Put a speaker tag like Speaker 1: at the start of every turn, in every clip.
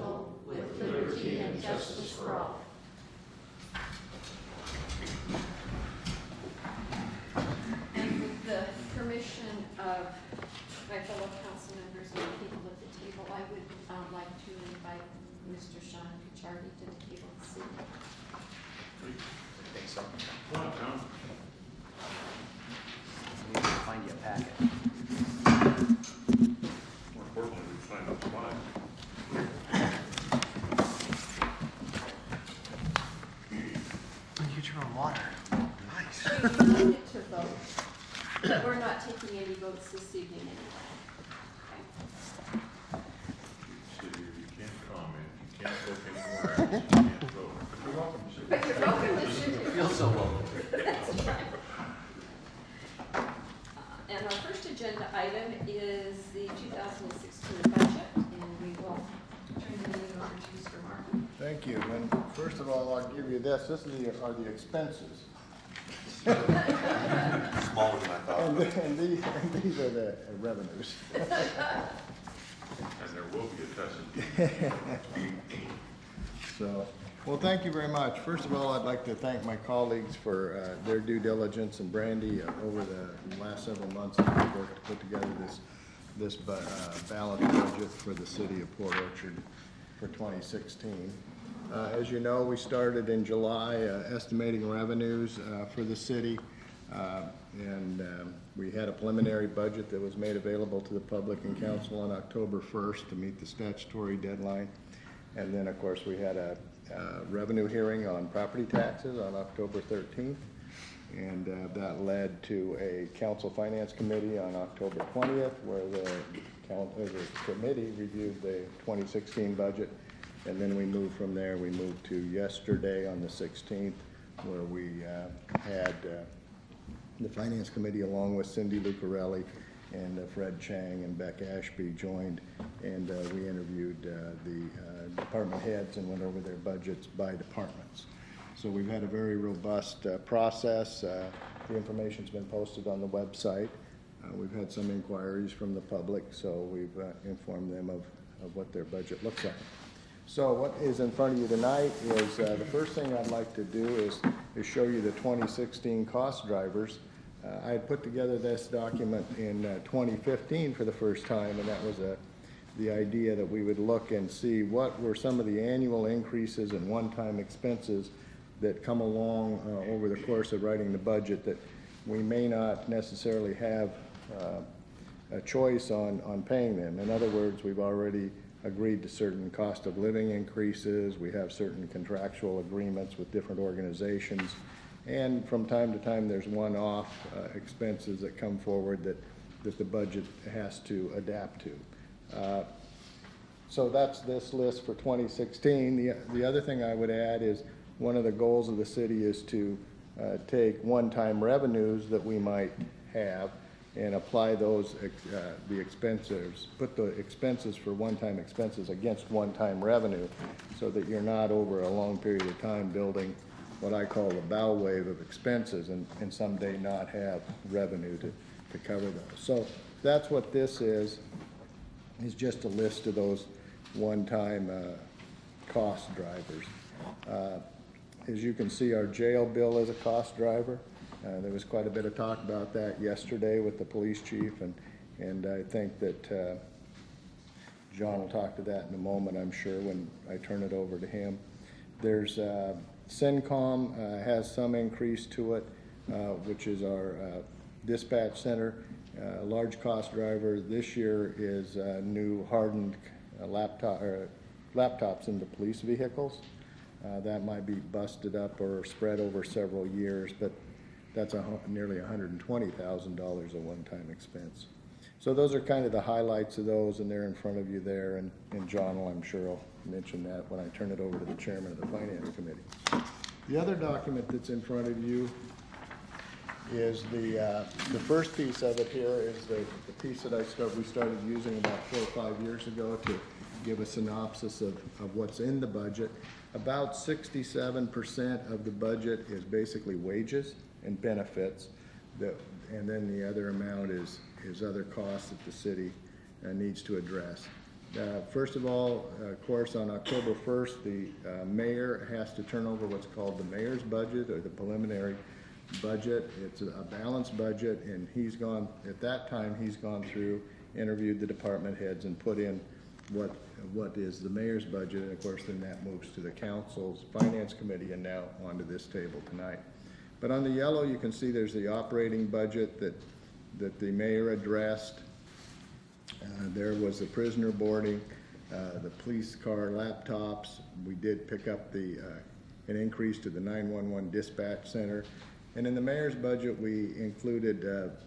Speaker 1: indivisible, with liberty and justice for all. And with the permission of my fellow council members and the people at the table, I would like to invite Mr. Sean Kuchardi to the table this evening.
Speaker 2: I think so.
Speaker 3: Come on, Tom.
Speaker 2: We need to find you a packet.
Speaker 3: More importantly, we find out why.
Speaker 2: You get your own water. Nice.
Speaker 1: We needed to vote, but we're not taking any votes this evening anyway.
Speaker 3: You sit here, you can't comment, you can't look anywhere, you can't vote. But you're welcome to sit.
Speaker 1: But you're welcome to sit here.
Speaker 2: Feels so welcome.
Speaker 1: That's right. And our first agenda item is the 2016 budget, and we will turn the meeting over to Mr. Martin.
Speaker 4: Thank you. And first of all, I'll give you this. This is are the expenses.
Speaker 3: Smaller than I thought.
Speaker 4: And these are the revenues.
Speaker 3: And there will be a test.
Speaker 4: So, well, thank you very much. First of all, I'd like to thank my colleagues for their due diligence, and Brandy over the last several months as we worked to put together this balanced budget for the city of Port Orchard for 2016. As you know, we started in July estimating revenues for the city, and we had a preliminary budget that was made available to the public and council on October 1st to meet the statutory deadline. And then, of course, we had a revenue hearing on property taxes on October 13th, and that led to a council finance committee on October 20th, where the committee reviewed the 2016 budget. And then we moved from there, we moved to yesterday on the 16th, where we had the Finance Committee along with Cindy Lucarelli and Fred Chang and Beck Ashby joined, and we interviewed the department heads and went over their budgets by departments. So we've had a very robust process. The information's been posted on the website. We've had some inquiries from the public, so we've informed them of what their budget looks like. So what is in front of you tonight is the first thing I'd like to do is show you the 2016 cost drivers. I had put together this document in 2015 for the first time, and that was the idea that we would look and see what were some of the annual increases and one-time expenses that come along over the course of writing the budget that we may not necessarily have a choice on paying them. In other words, we've already agreed to certain cost of living increases, we have certain contractual agreements with different organizations, and from time to time there's one-off expenses that come forward that the budget has to adapt to. So that's this list for 2016. The other thing I would add is one of the goals of the city is to take one-time revenues that we might have and apply those, the expenses, put the expenses for one-time expenses against one-time revenue so that you're not over a long period of time building what I call the bow wave of expenses and someday not have revenue to cover those. So that's what this is just a list of those one-time cost drivers. As you can see, our jail bill is a cost driver. There was quite a bit of talk about that yesterday with the police chief, and I think that John will talk to that in a moment, I'm sure, when I turn it over to him. There's CENTCOM has some increase to it, which is our dispatch center. A large cost driver this year is new hardened laptops into police vehicles. That might be busted up or spread over several years, but that's nearly $120,000 a one-time expense. So those are kind of the highlights of those, and they're in front of you there, and John will, I'm sure, will mention that when I turn it over to the chairman of the Finance Committee. The other document that's in front of you is the first piece of it here is the piece that we started using about 4 or 5 years ago to give a synopsis of what's in the budget. About 67% of the budget is basically wages and benefits, and then the other amount is other costs that the city needs to address. First of all, of course, on October 1st, the mayor has to turn over what's called the mayor's budget or the preliminary budget. It's a balanced budget, and he's gone, at that time, he's gone through, interviewed the department heads and put in what is the mayor's budget, and of course, then that moves to the council's finance committee and now onto this table tonight. But on the yellow, you can see there's the operating budget that the mayor addressed. There was the prisoner boarding, the police car laptops. We did pick up an increase to the 911 dispatch center. And in the mayor's budget, we included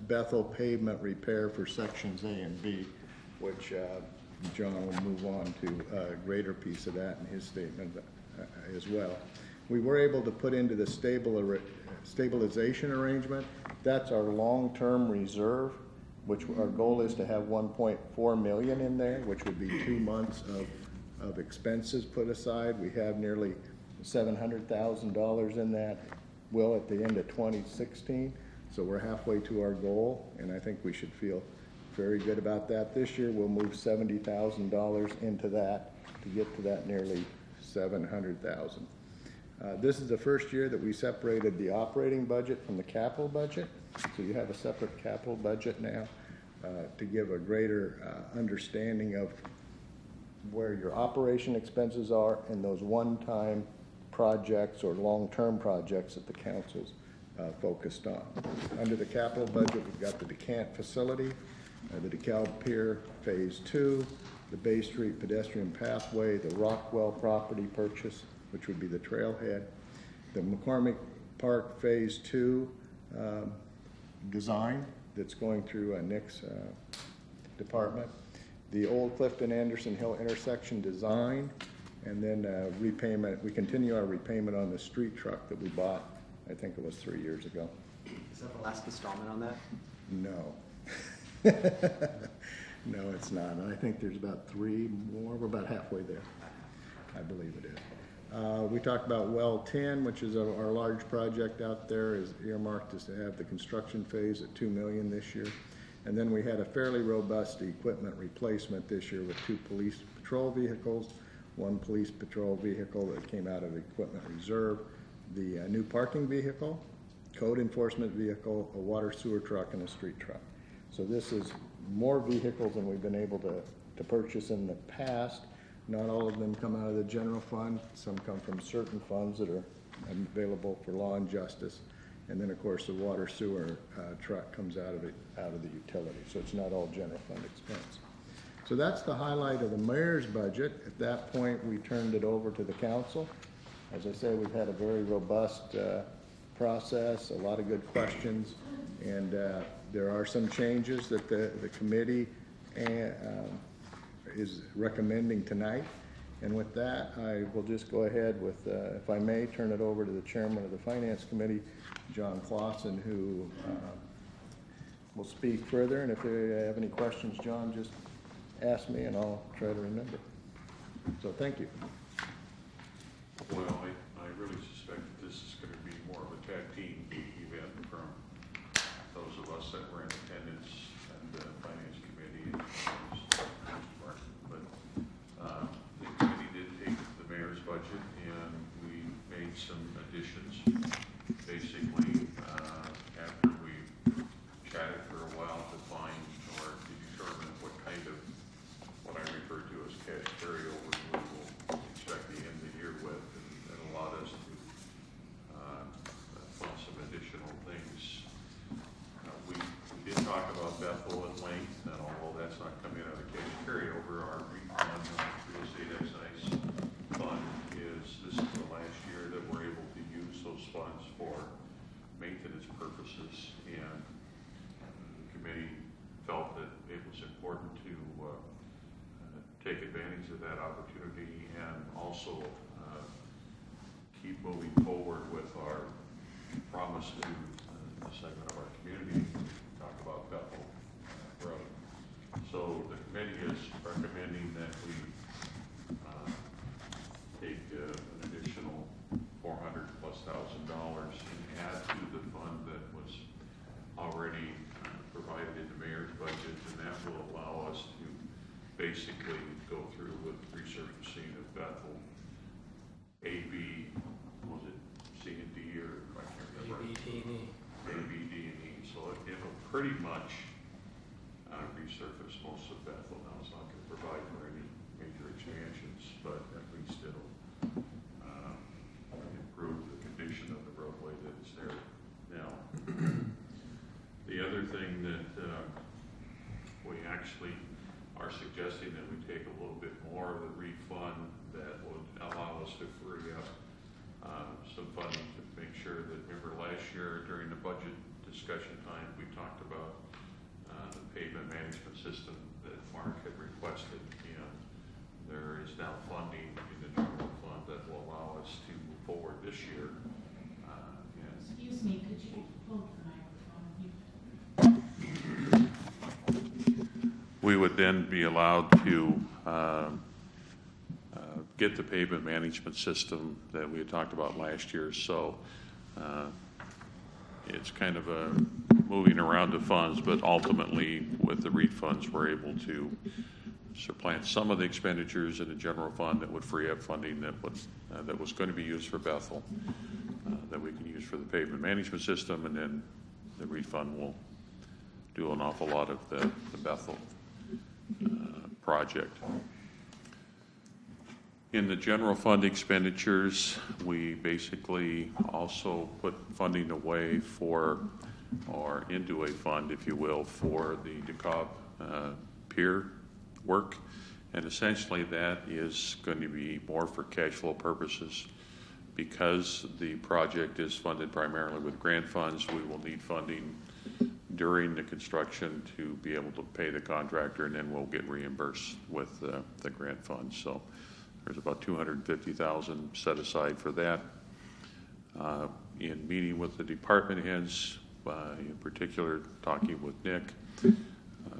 Speaker 4: Bethel pavement repair for sections A and B, which John will move on to a greater piece of that in his statement as well. We were able to put into the stabilization arrangement. That's our long-term reserve, which our goal is to have 1.4 million in there, which would be 2 months of expenses put aside. We have nearly $700,000 in that, will at the end of 2016. So we're halfway to our goal, and I think we should feel very good about that. This year, we'll move $70,000 into that to get to that nearly 700,000. This is the first year that we separated the operating budget from the capital budget. So you have a separate capital budget now to give a greater understanding of where your operation expenses are and those one-time projects or long-term projects that the council's focused on. Under the capital budget, we've got the DeCant facility, the DeKalb Pier Phase 2, the Bay Street pedestrian pathway, the Rockwell property purchase, which would be the trailhead, the McCormick Park Phase 2 design that's going through Nick's department, the Old Clifton Anderson Hill intersection design, and then repayment. We continue our repayment on the street truck that we bought, I think it was 3 years ago.
Speaker 2: Is that the last installment on that?
Speaker 4: No. No, it's not. And I think there's about 3 more. We're about halfway there. I believe it is. We talked about Well 10, which is our large project out there, is earmarked to have the construction phase at $2 million this year. And then we had a fairly robust equipment replacement this year with 2 police patrol vehicles, 1 police patrol vehicle that came out of equipment reserve, the new parking vehicle, code enforcement vehicle, a water sewer truck, and a street truck. So this is more vehicles than we've been able to purchase in the past. Not all of them come out of the general fund. Some come from certain funds that are available for law and justice. And then, of course, the water sewer truck comes out of the utility. So it's not all general fund expense. So that's the highlight of the mayor's budget. At that point, we turned it over to the council. As I say, we've had a very robust process, a lot of good questions, and there are some changes that the committee is recommending tonight. And with that, I will just go ahead with, if I may, turn it over to the chairman of the Finance Committee, John Clausen, who will speak further. And if they have any questions, John, just ask me and I'll try to remember. So thank you.
Speaker 3: Well, I really suspect that this is going to be more of a tag team event from those of us that were in attendance at the Finance Committee and but the committee did take the mayor's budget and we made some additions. Basically, after we chatted for a while to find or to determine what kind of, what I refer to as cash carryover we will expect the end of the year with, and that allowed us to fund some additional things. We did talk about Bethel at length, and although that's not coming out of the cash carryover, our refund on real estate excise fund this is the last year that we're able to use those funds for maintenance purposes, and the committee felt that it was important to take advantage of that opportunity and also keep moving forward with our promise to the segment of our community, talk about Bethel Road. So the committee is recommending that we take an additional $400,000+ and add to the fund that was already provided in the mayor's budget, and that will allow us to basically go through with resurfacing of Bethel, A, B, was it C and D, or I can't remember.
Speaker 5: A, B, D, and E.
Speaker 3: A, B, D, and E, so it'll pretty much resurface most of Bethel. Now, it's not going to provide for any major expansions, but at least it'll improve the condition of the roadway that is there now. The other thing that we actually are suggesting that we take a little bit more of the refund that would allow us to free up some funding to make sure that, remember last year during the budget discussion time, we talked about the pavement management system that Mark had requested, and there is now funding in the general fund that will allow us to move forward this year.
Speaker 6: Excuse me, could you hold the microphone?
Speaker 3: We would then be allowed to get the pavement management system that we had talked about last year. So it's kind of a moving around the funds, but ultimately with the refunds, we're able to supplant some of the expenditures in the general fund that would free up funding that was going to be used for Bethel, that we can use for the pavement management system, and then the refund will do an awful lot of the Bethel project. In the general fund expenditures, we basically also put funding away for, or into a fund, if you will, for the DeKalb pier work. And essentially that is going to be more for cash flow purposes. Because the project is funded primarily with grant funds, we will need funding during the construction to be able to pay the contractor, and then we'll get reimbursed with the grant funds. So there's about $250,000 set aside for that. In meeting with the department heads, in particular talking with Nick,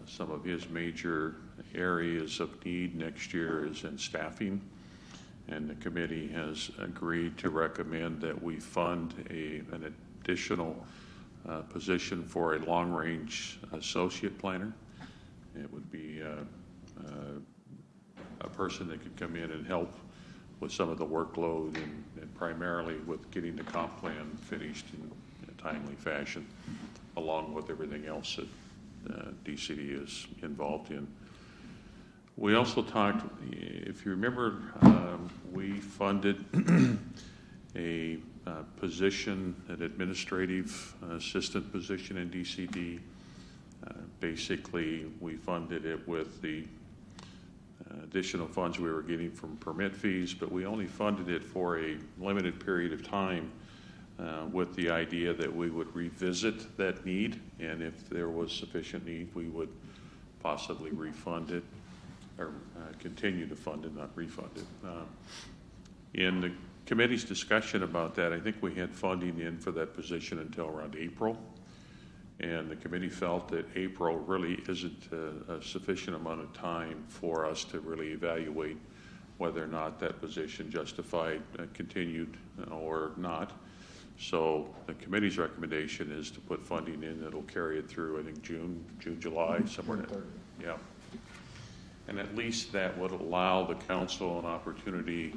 Speaker 3: some of his major areas of need next year is in staffing, and the committee has agreed to recommend that we fund an additional position for a long-range associate planner. It would be a person that could come in and help with some of the workload and primarily with getting the comp plan finished in a timely fashion, along with everything else that DCD is involved in. We also talked, if you remember, we funded a position, an administrative assistant position in DCD. Basically, we funded it with the additional funds we were getting from permit fees, but we only funded it for a limited period of time with the idea that we would revisit that need, and if there was sufficient need, we would possibly refund it, or continue to fund it, not refund it. In the committee's discussion about that, I think we had funding in for that position until around April, and the committee felt that April really isn't a sufficient amount of time for us to really evaluate whether or not that position justified continued or not. So the committee's recommendation is to put funding in that'll carry it through, I think, June, July, somewhere. Yeah. And at least that would allow the council an opportunity,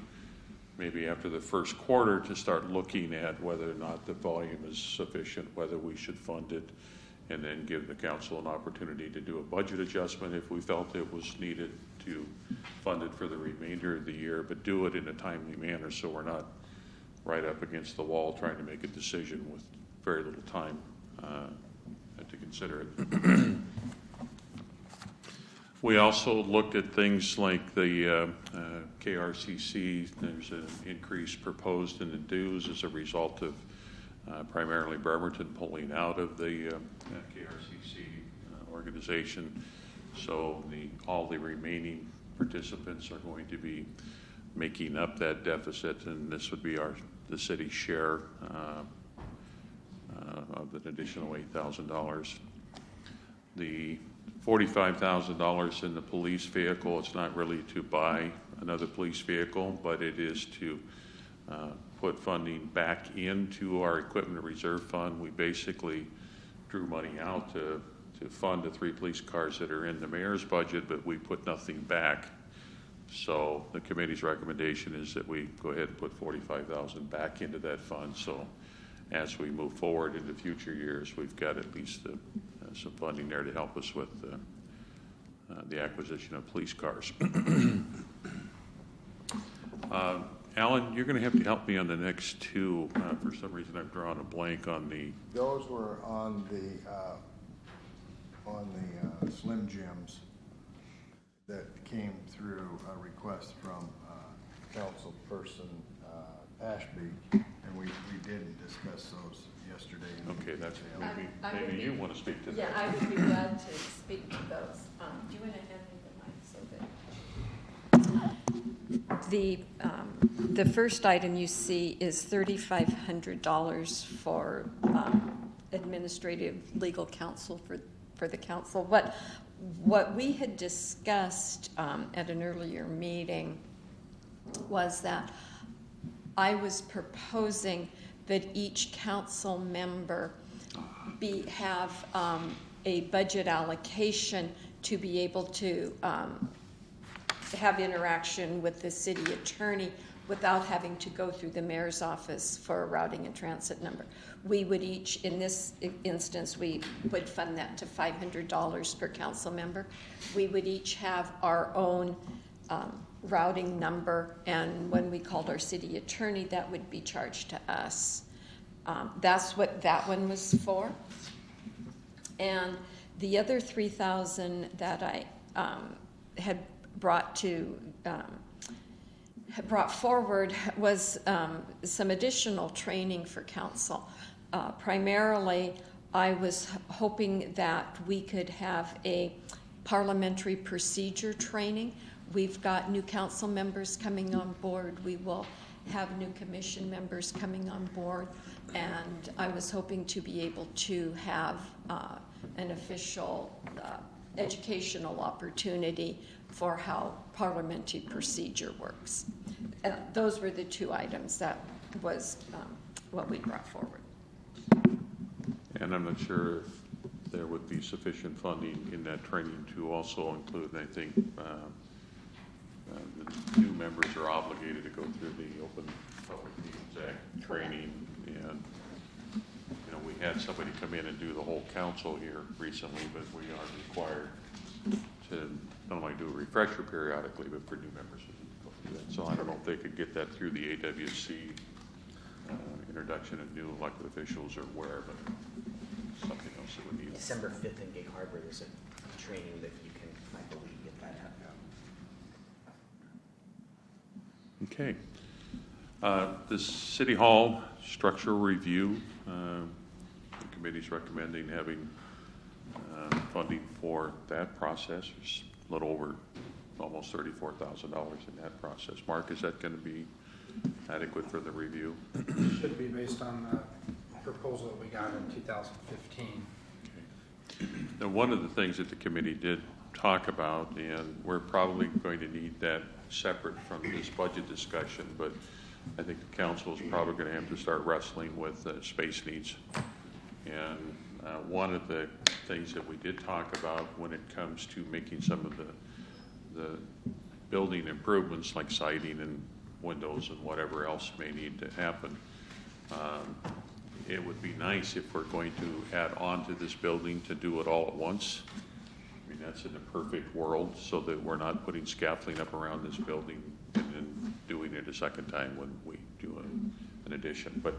Speaker 3: maybe after the first quarter, to start looking at whether or not the volume is sufficient, whether we should fund it, and then give the council an opportunity to do a budget adjustment if we felt it was needed to fund it for the remainder of the year, but do it in a timely manner so we're not right up against the wall trying to make a decision with very little time to consider it. We also looked at things like the KRCC. There's an increase proposed in the dues as a result of primarily Bremerton pulling out of the KRCC organization. So all the remaining participants are going to be making up that deficit, and this would be the city's share of an additional $8,000. The $45,000 in the police vehicle, it's not really to buy another police vehicle, but it is to put funding back into our equipment reserve fund. We basically drew money out to to fund the 3 police cars that are in the mayor's budget, but we put nothing back. So the committee's recommendation is that we go ahead and put $45,000 back into that fund. So as we move forward into future years, we've got at least some funding there to help us with the acquisition of police cars. Alan, you're going to have to help me on the next two. For some reason, I've drawn a blank on the.
Speaker 4: Those were on the Slim Jims that came through a request from Councilperson Ashby, and we didn't discuss those yesterday.
Speaker 3: Okay, that's
Speaker 4: detail.
Speaker 1: I would
Speaker 3: maybe
Speaker 1: be-
Speaker 3: you want to speak to that.
Speaker 1: Yeah, I would be glad to speak to those. Do you want to hand me the mic so that? The first item you see is $3,500 for administrative legal counsel for the council. What we had discussed at an earlier meeting was that I was proposing that each council member have a budget allocation to be able to have interaction with the city attorney without having to go through the mayor's office for a routing and transit number. We would each, in this instance, we would fund that to $500 per council member. We would each have our own routing number, and when we called our city attorney, that would be charged to us. That's what that one was for. And the other $3,000 that I had brought forward was some additional training for council. Primarily, I was hoping that we could have a parliamentary procedure training. We've got new council members coming on board. We will have new commission members coming on board. And I was hoping to be able to have an official educational opportunity for how parliamentary procedure works. Those were the two items that was what we brought forward.
Speaker 3: And I'm not sure if there would be sufficient funding in that training to also include, and I think the new members are obligated to go through the Open Public Meetings Act training. And, you know, we had somebody come in and do the whole council here recently, but we are required to not only do a refresher periodically, but for new members we need to go through that. So I don't know if they could get that through the AWC introduction of new elected officials or where, but something else that we need.
Speaker 2: December 5th in Gig Harbor, there's a training that you can, I believe, get that at.
Speaker 3: Okay. The City Hall structural review, the committee's recommending having funding for that process. There's a little over almost $34,000 in that process. Mark, is that going to be adequate for the review?
Speaker 5: Should be based on the proposal that we got in 2015.
Speaker 3: Now, one of the things that the committee did talk about, and we're probably going to need that separate from this budget discussion, but I think the council is probably going to have to start wrestling with space needs. And one of the things that we did talk about when it comes to making some of the building improvements like siding and windows and whatever else may need to happen, it would be nice if we're going to add on to this building to do it all at once. I mean, that's in a perfect world, so that we're not putting scaffolding up around this building and then doing it a second time when we do an addition. But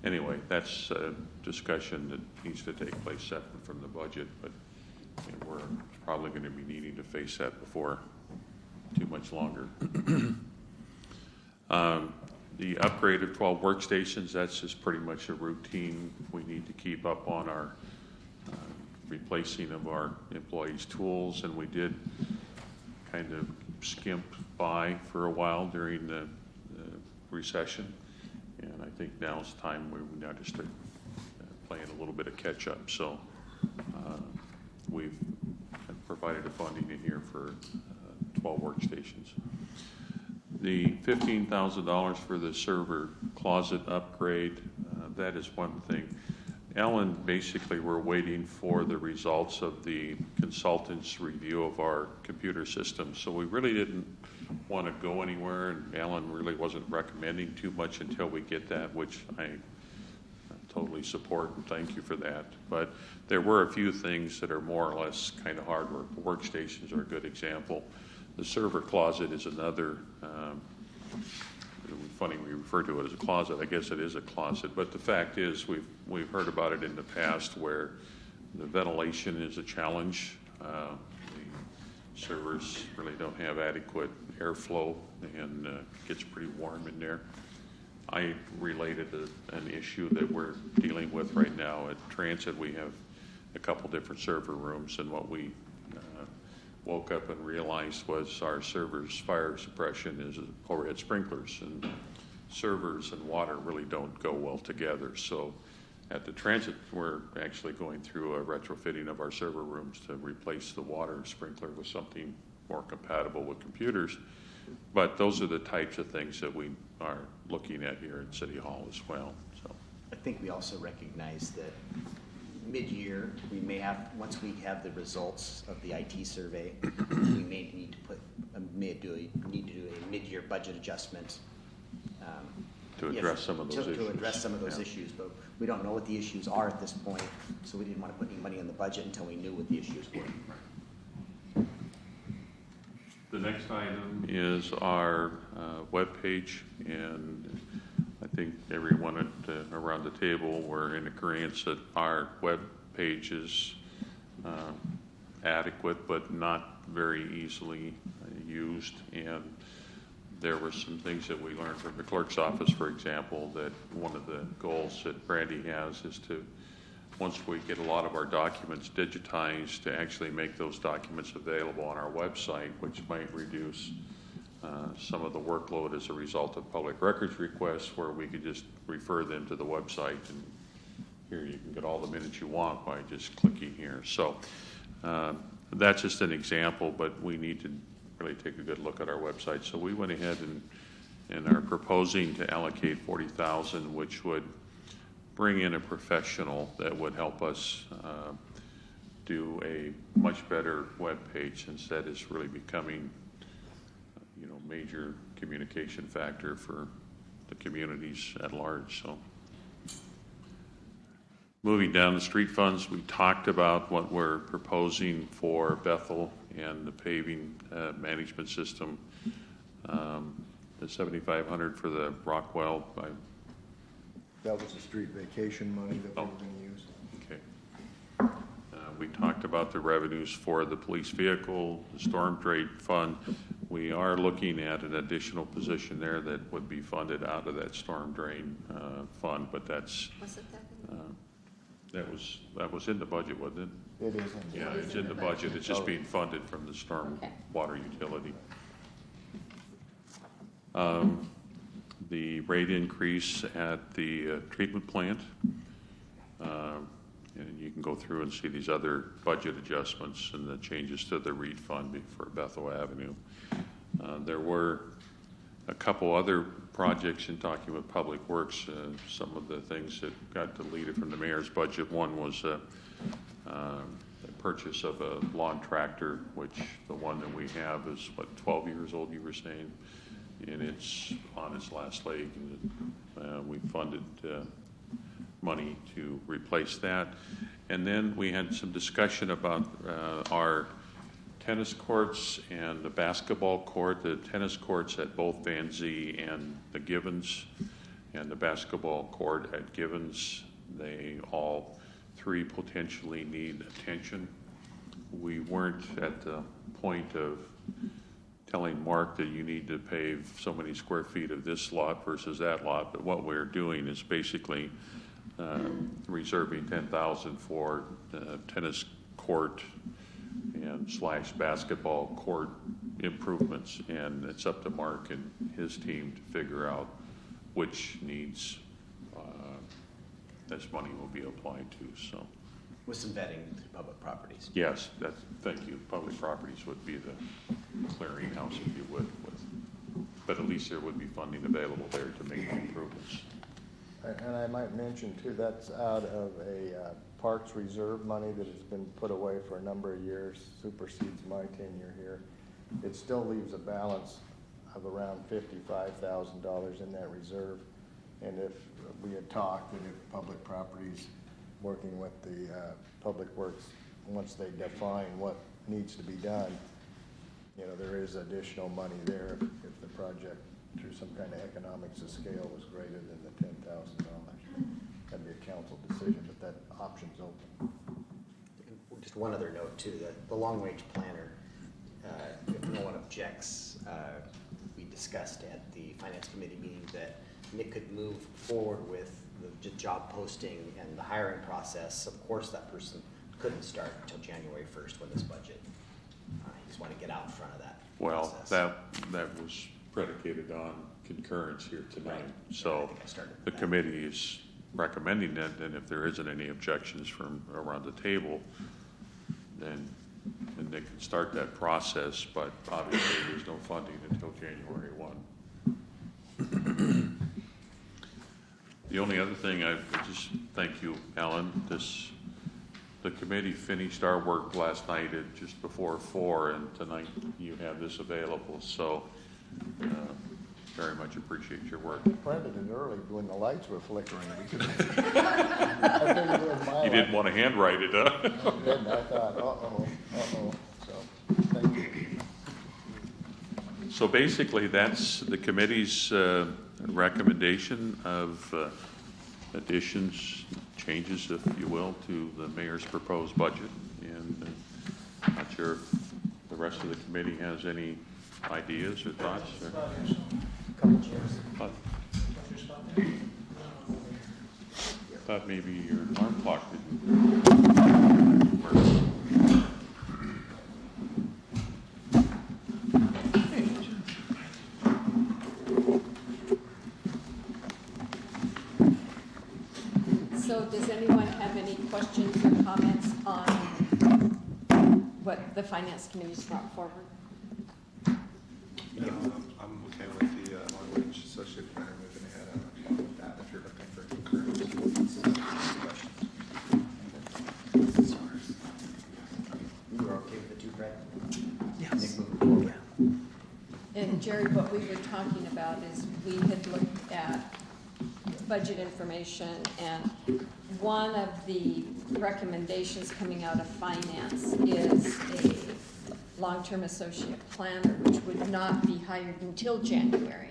Speaker 3: anyway, that's a discussion that needs to take place separate from the budget, but we're probably going to be needing to face that before too much longer. The upgrade of 12 workstations, that's just pretty much a routine. We need to keep up on our replacing of our employees' tools, and we did kind of skimp by for a while during the recession. And I think now's the time where we now just start playing a little bit of catch up. So we've provided a funding in here for 12 workstations. The $15,000 for the server closet upgrade, that is one thing. Alan, basically, we're waiting for the results of the consultant's review of our computer system. So we really didn't want to go anywhere, and Alan really wasn't recommending too much until we get that, which I totally support, and thank you for that. But there were a few things that are more or less kind of hardware. Workstations are a good example. The server closet is another. Funny we refer to it as a closet. I guess it is a closet, but the fact is we've heard about it in the past where the ventilation is a challenge. The servers really don't have adequate airflow, and it gets pretty warm in there. I related an issue that we're dealing with right now at Transit. We have a couple different server rooms, and what we woke up and realized was our servers' fire suppression is overhead sprinklers, and servers and water really don't go well together. So at the Transit, we're actually going through a retrofitting of our server rooms to replace the water sprinkler with something more compatible with computers. But those are the types of things that we are looking at here at City Hall as well. So
Speaker 2: I think we also recognize that mid-year, we may have, once we have the results of the IT survey, we may need to put do a mid-year budget adjustment.
Speaker 3: to address some of those issues.
Speaker 2: To address some of those
Speaker 3: Yeah.
Speaker 2: issues, but we don't know what the issues are at this point, so we didn't want to put any money in the budget until we knew what the issues were.
Speaker 3: The next item is our webpage, and I think everyone around the table were in agreement that our web page is adequate but not very easily used. And there were some things that we learned from the clerk's office, for example, that one of the goals that Brandy has is to, once we get a lot of our documents digitized, to actually make those documents available on our website, which might reduce some of the workload as a result of public records requests, where we could just refer them to the website, and here you can get all the minutes you want by just clicking here. So that's just an example, but we need to really take a good look at our website. So we went ahead and are proposing to allocate $40,000, which would bring in a professional that would help us do a much better web page, since that is really becoming major communication factor for the communities at large. So moving down the street funds, we talked about what we're proposing for Bethel and the paving management system. The $7,500 for the Rockwell.
Speaker 4: That was the street vacation money that we were going to use.
Speaker 3: Okay. We talked about the revenues for the police vehicle, the storm drain fund. We are looking at an additional position there that would be funded out of that storm drain fund, but that's
Speaker 1: Was it that?
Speaker 3: that was in the budget, wasn't it?
Speaker 4: It isn't.
Speaker 3: Yeah,
Speaker 1: It is
Speaker 3: it's in the budget. It's just being funded from the storm
Speaker 1: Okay.
Speaker 3: water utility. The rate increase at the treatment plant, and you can go through and see these other budget adjustments and the changes to the REIT fund for Bethel Avenue. There were a couple other projects in talking with Public Works, some of the things that got deleted from the mayor's budget. One was the purchase of a lawn tractor, which the one that we have is, 12 years old, you were saying, and it's on its last leg. We funded money to replace that. And then we had some discussion about our tennis courts and the basketball court. The tennis courts at both Van Zee and the Givens, and the basketball court at Givens, they all three potentially need attention. We weren't at the point of telling Mark that you need to pave so many square feet of this lot versus that lot, but what we're doing is basically reserving $10,000 for tennis court and / basketball court improvements, and it's up to Mark and his team to figure out which needs this money will be applied to. So,
Speaker 2: With some vetting through public properties.
Speaker 3: yes, thank you. Public properties would be the clearinghouse, if you would, but at least there would be funding available there to make the improvements.
Speaker 4: And I might mention too, that's out of a Parks Reserve money that has been put away for a number of years, supersedes my tenure here. It still leaves a balance of around $55,000 in that reserve. And if we had talked that if Public Properties, working with the Public Works, once they define what needs to be done, you know, there is additional money there if the project, through some kind of economics of scale, was greater than the $10,000. That'd be a council decision, but that option's open.
Speaker 2: Just one other note too, that the long-range planner, if no one objects, we discussed at the finance committee meeting that Nick could move forward with the job posting and the hiring process. Of course, that person couldn't start until January 1st when this budget. He just wanted to get out in front of that
Speaker 3: Well,
Speaker 2: process.
Speaker 3: that was predicated on concurrence here tonight.
Speaker 2: Right. I
Speaker 3: So
Speaker 2: think I started with
Speaker 3: the
Speaker 2: that.
Speaker 3: committee is recommending it, and if there isn't any objections from around the table, then they can start that process, but obviously there's no funding until January 1. The only other thing, I just thank you, Alan, the committee finished our work last night at just before 4, and tonight you have this available, so very much appreciate your work.
Speaker 4: Printed it early when the lights were flickering. I figured it was my
Speaker 3: You didn't
Speaker 4: light.
Speaker 3: want to handwrite it, huh?
Speaker 4: I didn't. I thought, uh-oh, so, thank you.
Speaker 3: So basically, that's the committee's recommendation of additions, changes, if you will, to the mayor's proposed budget. And I'm not sure if the rest of the committee has any ideas or thoughts.
Speaker 2: Couple chairs.
Speaker 3: Thought maybe your alarm clock didn't work.
Speaker 1: So does anyone have any questions or comments on what the finance committee's brought forward?
Speaker 7: I'm okay with the long-range associate planner moving ahead. I'm okay with that if you're looking for concurrence.
Speaker 2: You were okay with the two, Brett? Yes. Nick moving forward.
Speaker 1: And Jerry, what we were talking about is we had looked at budget information, and one of the recommendations coming out of finance is a long-term associate planner, which would not be hired until January.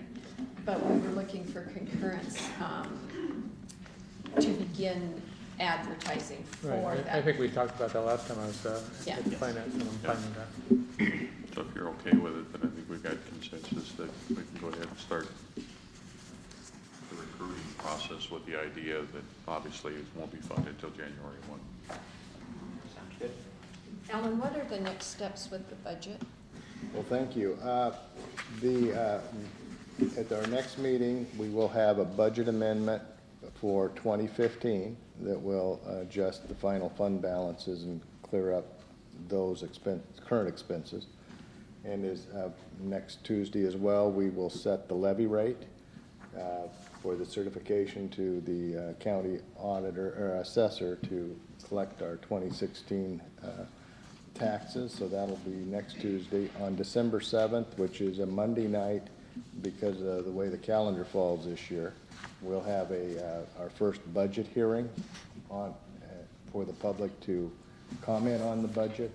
Speaker 1: But we were looking for concurrence to begin advertising for
Speaker 8: Right, I
Speaker 1: that.
Speaker 8: think we talked about that last time I was
Speaker 1: Yeah.
Speaker 8: at the finance, and I'm fine with that.
Speaker 3: So if you're okay with it, then I think we've got consensus that we can go ahead and start the recruiting process with the idea that obviously it won't be funded until January 1.
Speaker 2: Sounds good.
Speaker 1: Alan, what are the next steps with the budget?
Speaker 4: Well, thank you. At our next meeting, we will have a budget amendment for 2015 that will adjust the final fund balances and clear up those current expenses. And next Tuesday as well, we will set the levy rate for the certification to the county auditor or assessor to collect our 2016 taxes. So that'll be next Tuesday. On December 7th, which is a Monday night, because of the way the calendar falls this year, we'll have our first budget hearing for the public to comment on the budget,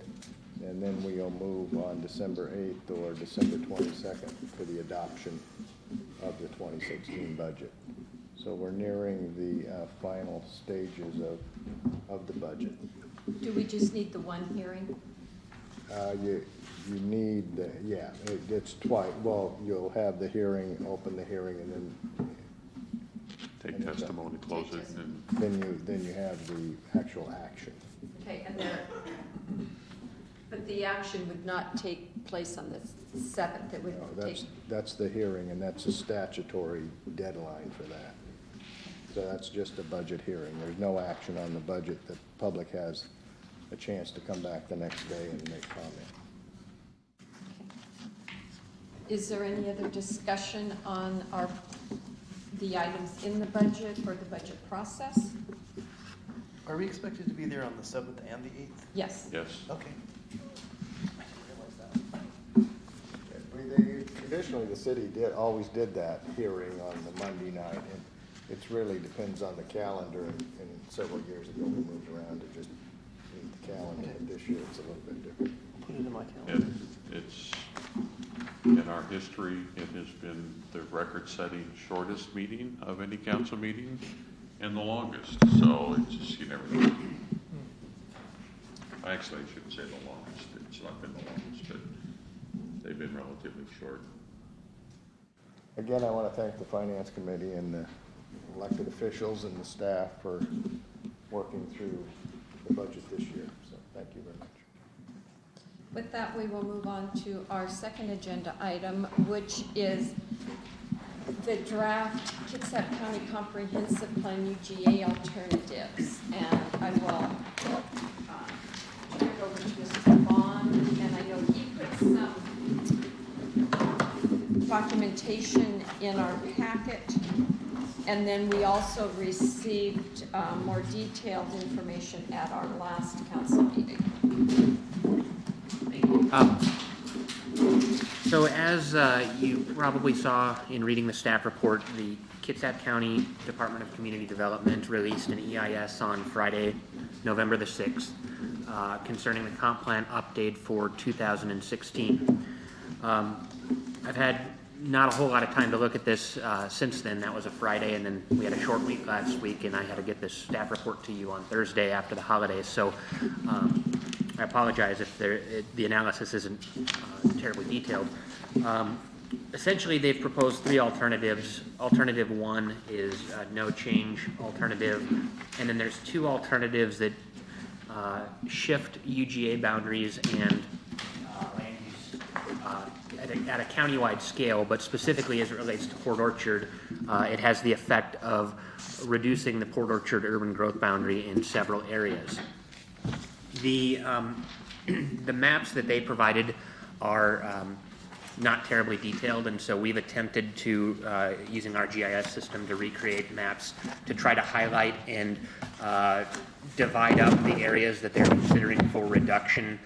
Speaker 4: and then we'll move on December 8th or December 22nd for the adoption of the 2016 budget. So we're nearing the final stages of the budget.
Speaker 1: Do we just need the one hearing?
Speaker 4: You need, it's twice. Well, you'll have the hearing, open the hearing, and then
Speaker 3: Take testimony, close it, and
Speaker 4: then you have the actual action.
Speaker 1: Okay, and but the action would not take place on the 7th, it would
Speaker 4: No,
Speaker 1: take,
Speaker 4: that's the hearing, and that's a statutory deadline for that. So that's just a budget hearing. There's no action on the budget. The public has a chance to come back the next day and make comment.
Speaker 1: is there any other discussion on our the items in the budget or the budget process.
Speaker 9: Are we expected to be there on the 7th and the 8th?
Speaker 1: Yes.
Speaker 3: Yes.
Speaker 9: Okay.
Speaker 4: Traditionally, the city always did that hearing on the Monday night, and it really depends on the calendar, and several years ago, we moved around to just meet the calendar, but this year it's a little bit different.
Speaker 9: Put it in my calendar.
Speaker 3: It's, in our history, it has been the record-setting shortest meeting of any council meeting and the longest, so it's just, you never know. Actually, I shouldn't say the longest, it's not been the longest, but they've been relatively short.
Speaker 4: Again, I want to thank the Finance Committee and the elected officials and the staff for working through the budget this year, so thank you very much.
Speaker 1: With that, we will move on to our second agenda item, which is the draft Kitsap County Comprehensive Plan UGA alternatives. And I will turn it over to Mr. Bond, and I know he put some documentation in our packet. And then we also received more detailed information at our last council meeting.
Speaker 10: So as you probably saw in reading the staff report, the Kitsap County Department of Community Development released an EIS on Friday, November the 6th, concerning the comp plan update for 2016. I've had not a whole lot of time to look at this since then. That was a Friday, and then we had a short week last week, and I had to get this staff report to you on Thursday after the holidays. So I apologize if the analysis isn't terribly detailed. Essentially, they've proposed three alternatives. Alternative one is no change alternative, and then there's two alternatives that shift UGA boundaries and land use at a countywide scale, but specifically as it relates to Port Orchard, it has the effect of reducing the Port Orchard urban growth boundary in several areas. The maps that they provided are not terribly detailed, and so we've attempted to, using our GIS system, to recreate maps to try to highlight and divide up the areas that they're considering for reduction,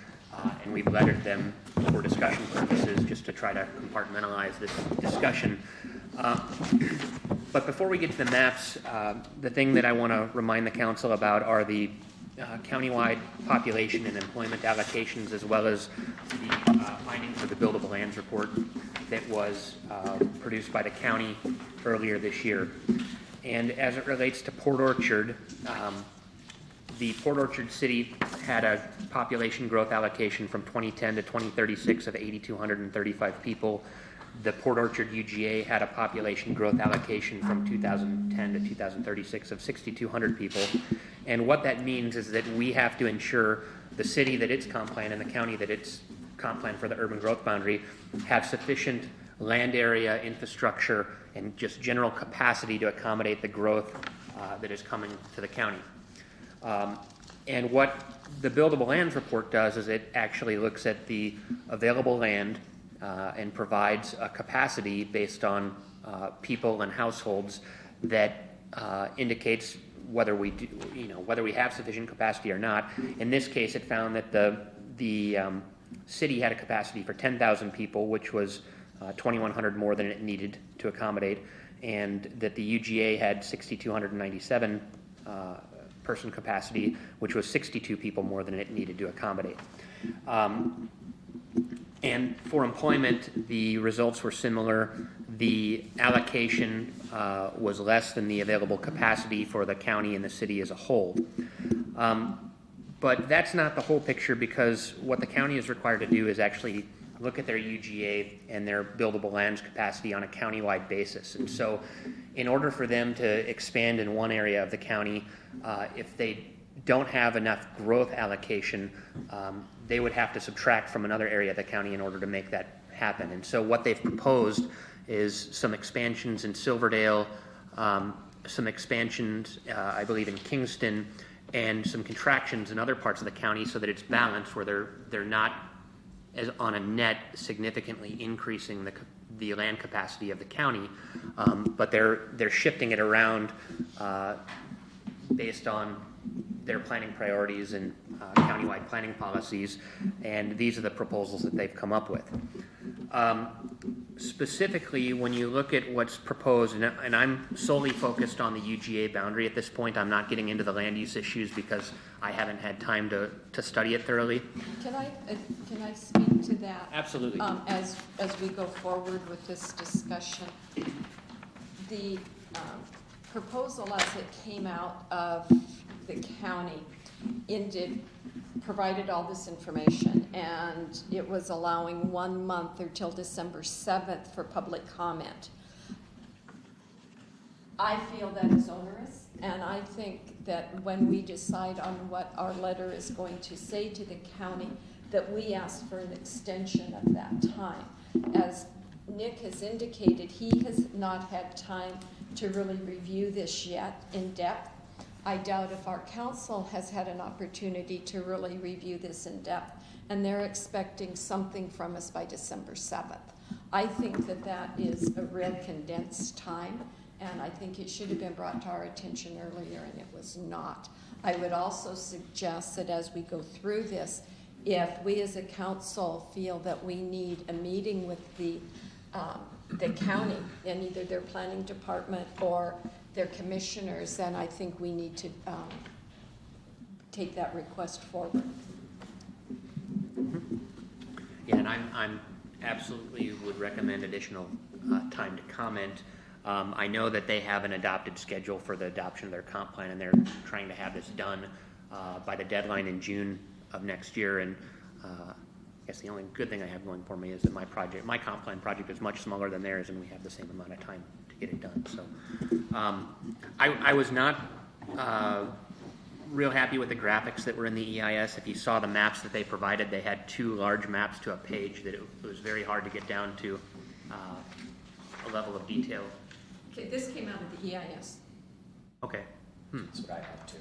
Speaker 10: and we've lettered them for discussion purposes just to try to compartmentalize this discussion. But before we get to the maps, the thing that I want to remind the council about are the countywide population and employment allocations, as well as the findings of the buildable lands report that was produced by the county earlier this year. And as it relates to Port Orchard, the Port Orchard City had a population growth allocation from 2010 to 2036 of 8,235 people. The Port Orchard UGA had a population growth allocation from 2010 to 2036 of 6,200 people. And what that means is that we have to ensure the city that its comp plan and the county that its comp plan for the urban growth boundary have sufficient land area, infrastructure, and just general capacity to accommodate the growth that is coming to the county. And what the buildable lands report does is it actually looks at the available land and provides a capacity based on people and households that indicates whether we do, whether we have sufficient capacity or not. In this case, it found that the city had a capacity for 10,000 people, which was 2,100 more than it needed to accommodate, and that the UGA had 6,297 person capacity, which was 62 people more than it needed to accommodate. And for employment, the results were similar. The allocation was less than the available capacity for the county and the city as a whole. But that's not the whole picture, because what the county is required to do is actually look at their UGA and their buildable lands capacity on a countywide basis. And so in order for them to expand in one area of the county, if they don't have enough growth allocation, they would have to subtract from another area of the county in order to make that happen. And so what they've proposed is some expansions in Silverdale, some expansions, I believe, in Kingston, and some contractions in other parts of the county, so that it's balanced, where they're not as on a net significantly increasing the land capacity of the county, but they're shifting it around based on their planning priorities and countywide planning policies, and these are the proposals that they've come up with. Specifically, when you look at what's proposed, and I'm solely focused on the UGA boundary at this point, I'm not getting into the land use issues because I haven't had time to study it thoroughly.
Speaker 1: Can I speak to that?
Speaker 10: Absolutely.
Speaker 1: As we go forward with this discussion, the proposal as it came out of the county provided all this information, and it was allowing 1 month or till December 7th for public comment. I feel that is onerous, and I think that when we decide on what our letter is going to say to the county, that we ask for an extension of that time. As Nick has indicated, he has not had time to really review this yet in depth. I doubt if our council has had an opportunity to really review this in depth, and they're expecting something from us by December 7th. I think that that is a real condensed time, and I think it should have been brought to our attention earlier, and it was not. I would also suggest that as we go through this, if we as a council feel that we need a meeting with the county in either their planning department or their commissioners, then I think we need to take that request forward.
Speaker 10: Yeah, and I'm absolutely would recommend additional time to comment. I know that they have an adopted schedule for the adoption of their comp plan, and they're trying to have this done by the deadline in June of next year. And I guess the only good thing I have going for me is that my comp plan project is much smaller than theirs, and we have the same amount of time to get it done. So I was not real happy with the graphics that were in the EIS. If you saw the maps that they provided, they had 2 large maps to a page that it was very hard to get down to a level of detail.
Speaker 1: Okay, this came out of the EIS.
Speaker 10: Okay.
Speaker 2: That's what I have too.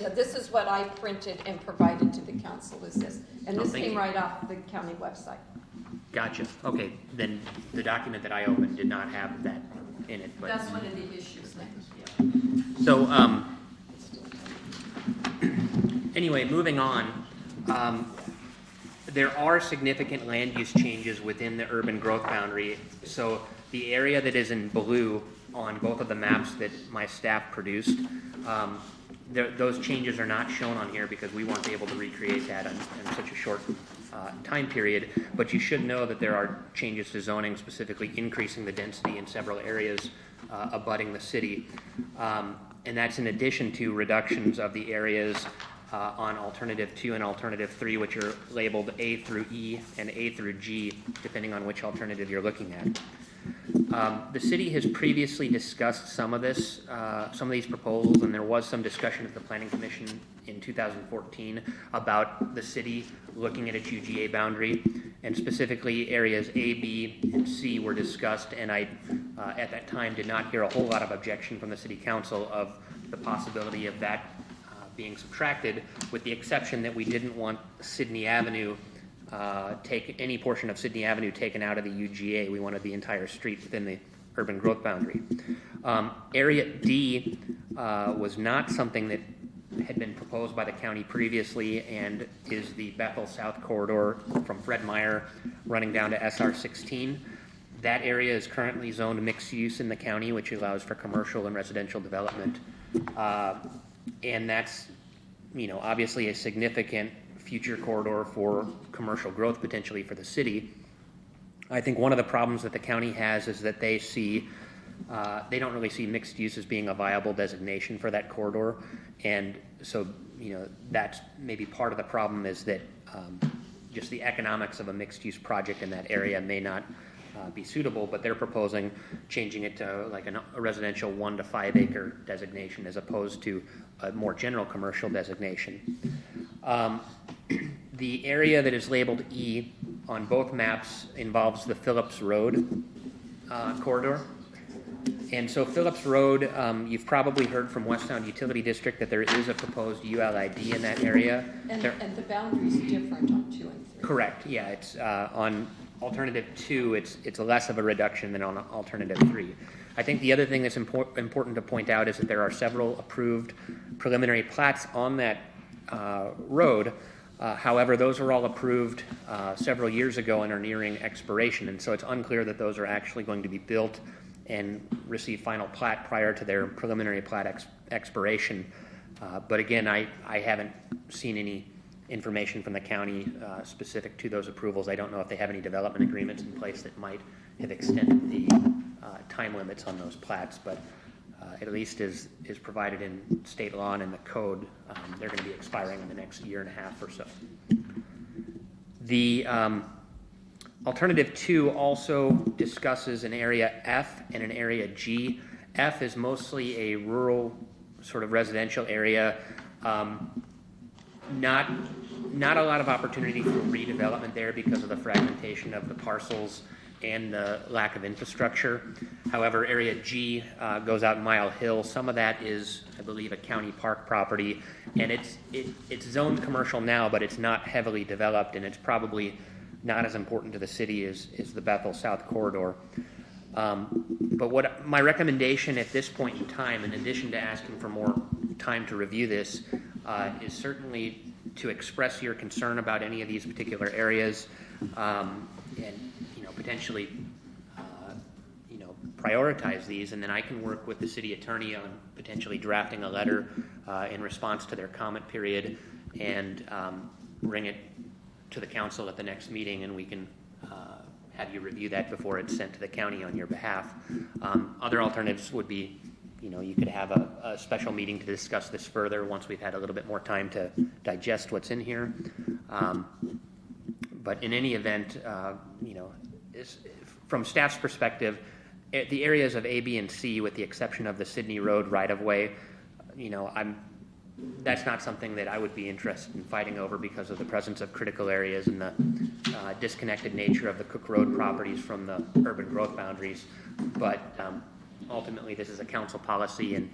Speaker 1: Yeah, this is what I printed and provided to the council, is this. And
Speaker 10: Oh,
Speaker 1: this
Speaker 10: thank
Speaker 1: came
Speaker 10: you.
Speaker 1: right off the county website.
Speaker 10: Gotcha. Okay, then the document that I opened did not have that in it. But
Speaker 1: That's one of the issues, Nick.
Speaker 10: so anyway, moving on. There are significant land use changes within the urban growth boundary. So the area that is in blue on both of the maps that my staff produced, those changes are not shown on here because we weren't able to recreate that in such a short time period. But you should know that there are changes to zoning, specifically increasing the density in several areas abutting the city. And that's in addition to reductions of the areas on Alternative 2 and Alternative 3, which are labeled A through E and A through G, depending on which alternative you're looking at. The city has previously discussed some of these proposals, and there was some discussion at the Planning Commission in 2014 about the city looking at its UGA boundary, and specifically areas A, B, and C were discussed, and I, at that time, did not hear a whole lot of objection from the city council of the possibility of that being subtracted, with the exception that we didn't want Sydney Avenue take any portion of Sydney Avenue taken out of the UGA. We wanted the entire street within the urban growth boundary. Area D was not something that had been proposed by the county previously, and is the Bethel South Corridor from Fred Meyer running down to SR 16. That area is currently zoned mixed use in the county, which allows for commercial and residential development. And that's, obviously a significant future corridor for commercial growth potentially for the city. I think one of the problems that the county has is that they don't really see mixed use as being a viable designation for that corridor. And so, that's maybe part of the problem, is that just the economics of a mixed use project in that area may not be suitable, but they're proposing changing it to like a residential 1 to 5 acre designation as opposed to a more general commercial designation. The area that is labeled E on both maps involves the Phillips Road corridor. And so Phillips Road, you've probably heard from West Sound Utility District that there is a proposed ULID in that area.
Speaker 1: And the boundary's different on 2 and 3.
Speaker 10: Correct, yeah, it's on alternative 2, it's less of a reduction than on alternative 3. I think the other thing that's important to point out is that there are several approved preliminary plats on that road. However, those were all approved several years ago and are nearing expiration, and so it's unclear that those are actually going to be built and receive final plat prior to their preliminary plat expiration. But again, I haven't seen any information from the county specific to those approvals. I don't know if they have any development agreements in place that might have extended the time limits on those plats, but at least is provided in state law and in the code. They're going to be expiring in the next year and a half or so. The alternative 2 also discusses an area F and an area G. F is mostly a rural sort of residential area. Not a lot of opportunity for redevelopment there because of the fragmentation of the parcels and the lack of infrastructure. However, area G goes out in Mile Hill. Some of that is, I believe, a county park property, and it's zoned commercial now, but it's not heavily developed, and it's probably not as important to the city as the Bethel South Corridor. But what my recommendation at this point in time, in addition to asking for more time to review this, is certainly to express your concern about any of these particular areas, and potentially prioritize these, and then I can work with the city attorney on potentially drafting a letter in response to their comment period and bring it to the council at the next meeting, and we can have you review that before it's sent to the county on your behalf. Other alternatives would be, you could have a special meeting to discuss this further once we've had a little bit more time to digest what's in here. But in any event, from staff's perspective, the areas of A, B, and C, with the exception of the Sydney Road right-of-way, that's not something that I would be interested in fighting over because of the presence of critical areas and the disconnected nature of the Cook Road properties from the urban growth boundaries. But ultimately, this is a council policy, and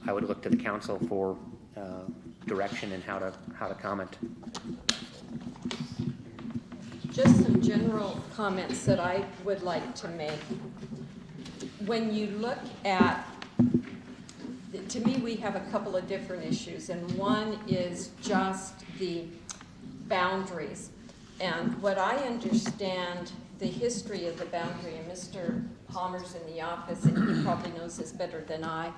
Speaker 10: I would look to the council for direction and how to comment.
Speaker 1: Just some general comments that I would like to make. When you look at, to me, we have a couple of different issues, and one is just the boundaries. And what I understand, the history of the boundary, and Mr. Palmer's in the office, and he probably knows this better than I,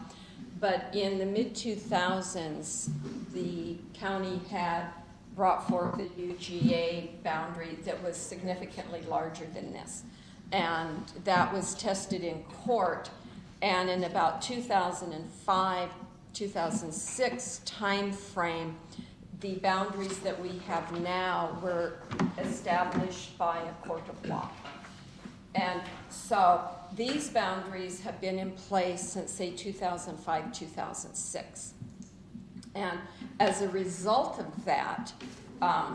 Speaker 1: but in the mid-2000s, the county had brought forth a UGA boundary that was significantly larger than this. And that was tested in court. And in about 2005, 2006 time frame, the boundaries that we have now were established by a court of law. And so these boundaries have been in place since, say, 2005, 2006. And as a result of that, I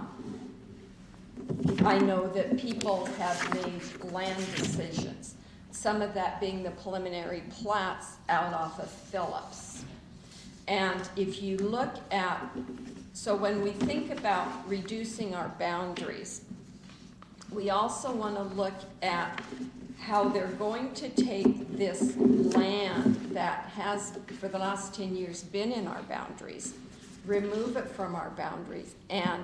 Speaker 1: know that people have made land decisions, some of that being the preliminary plats out off of Phillips. And if you look at, so when we think about reducing our boundaries, we also want to look at how they're going to take this land that has, for the last 10 years, been in our boundaries, remove it from our boundaries, and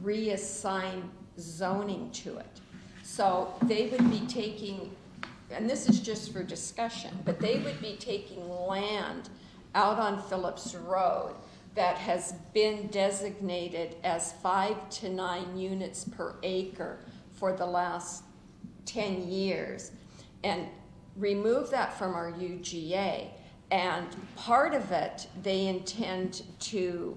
Speaker 1: reassign zoning to it. So they would be taking, and this is just for discussion, but they would be taking land out on Phillips Road that has been designated as 5 to 9 units per acre for the last 10 years, and remove that from our UGA. And part of it, they intend to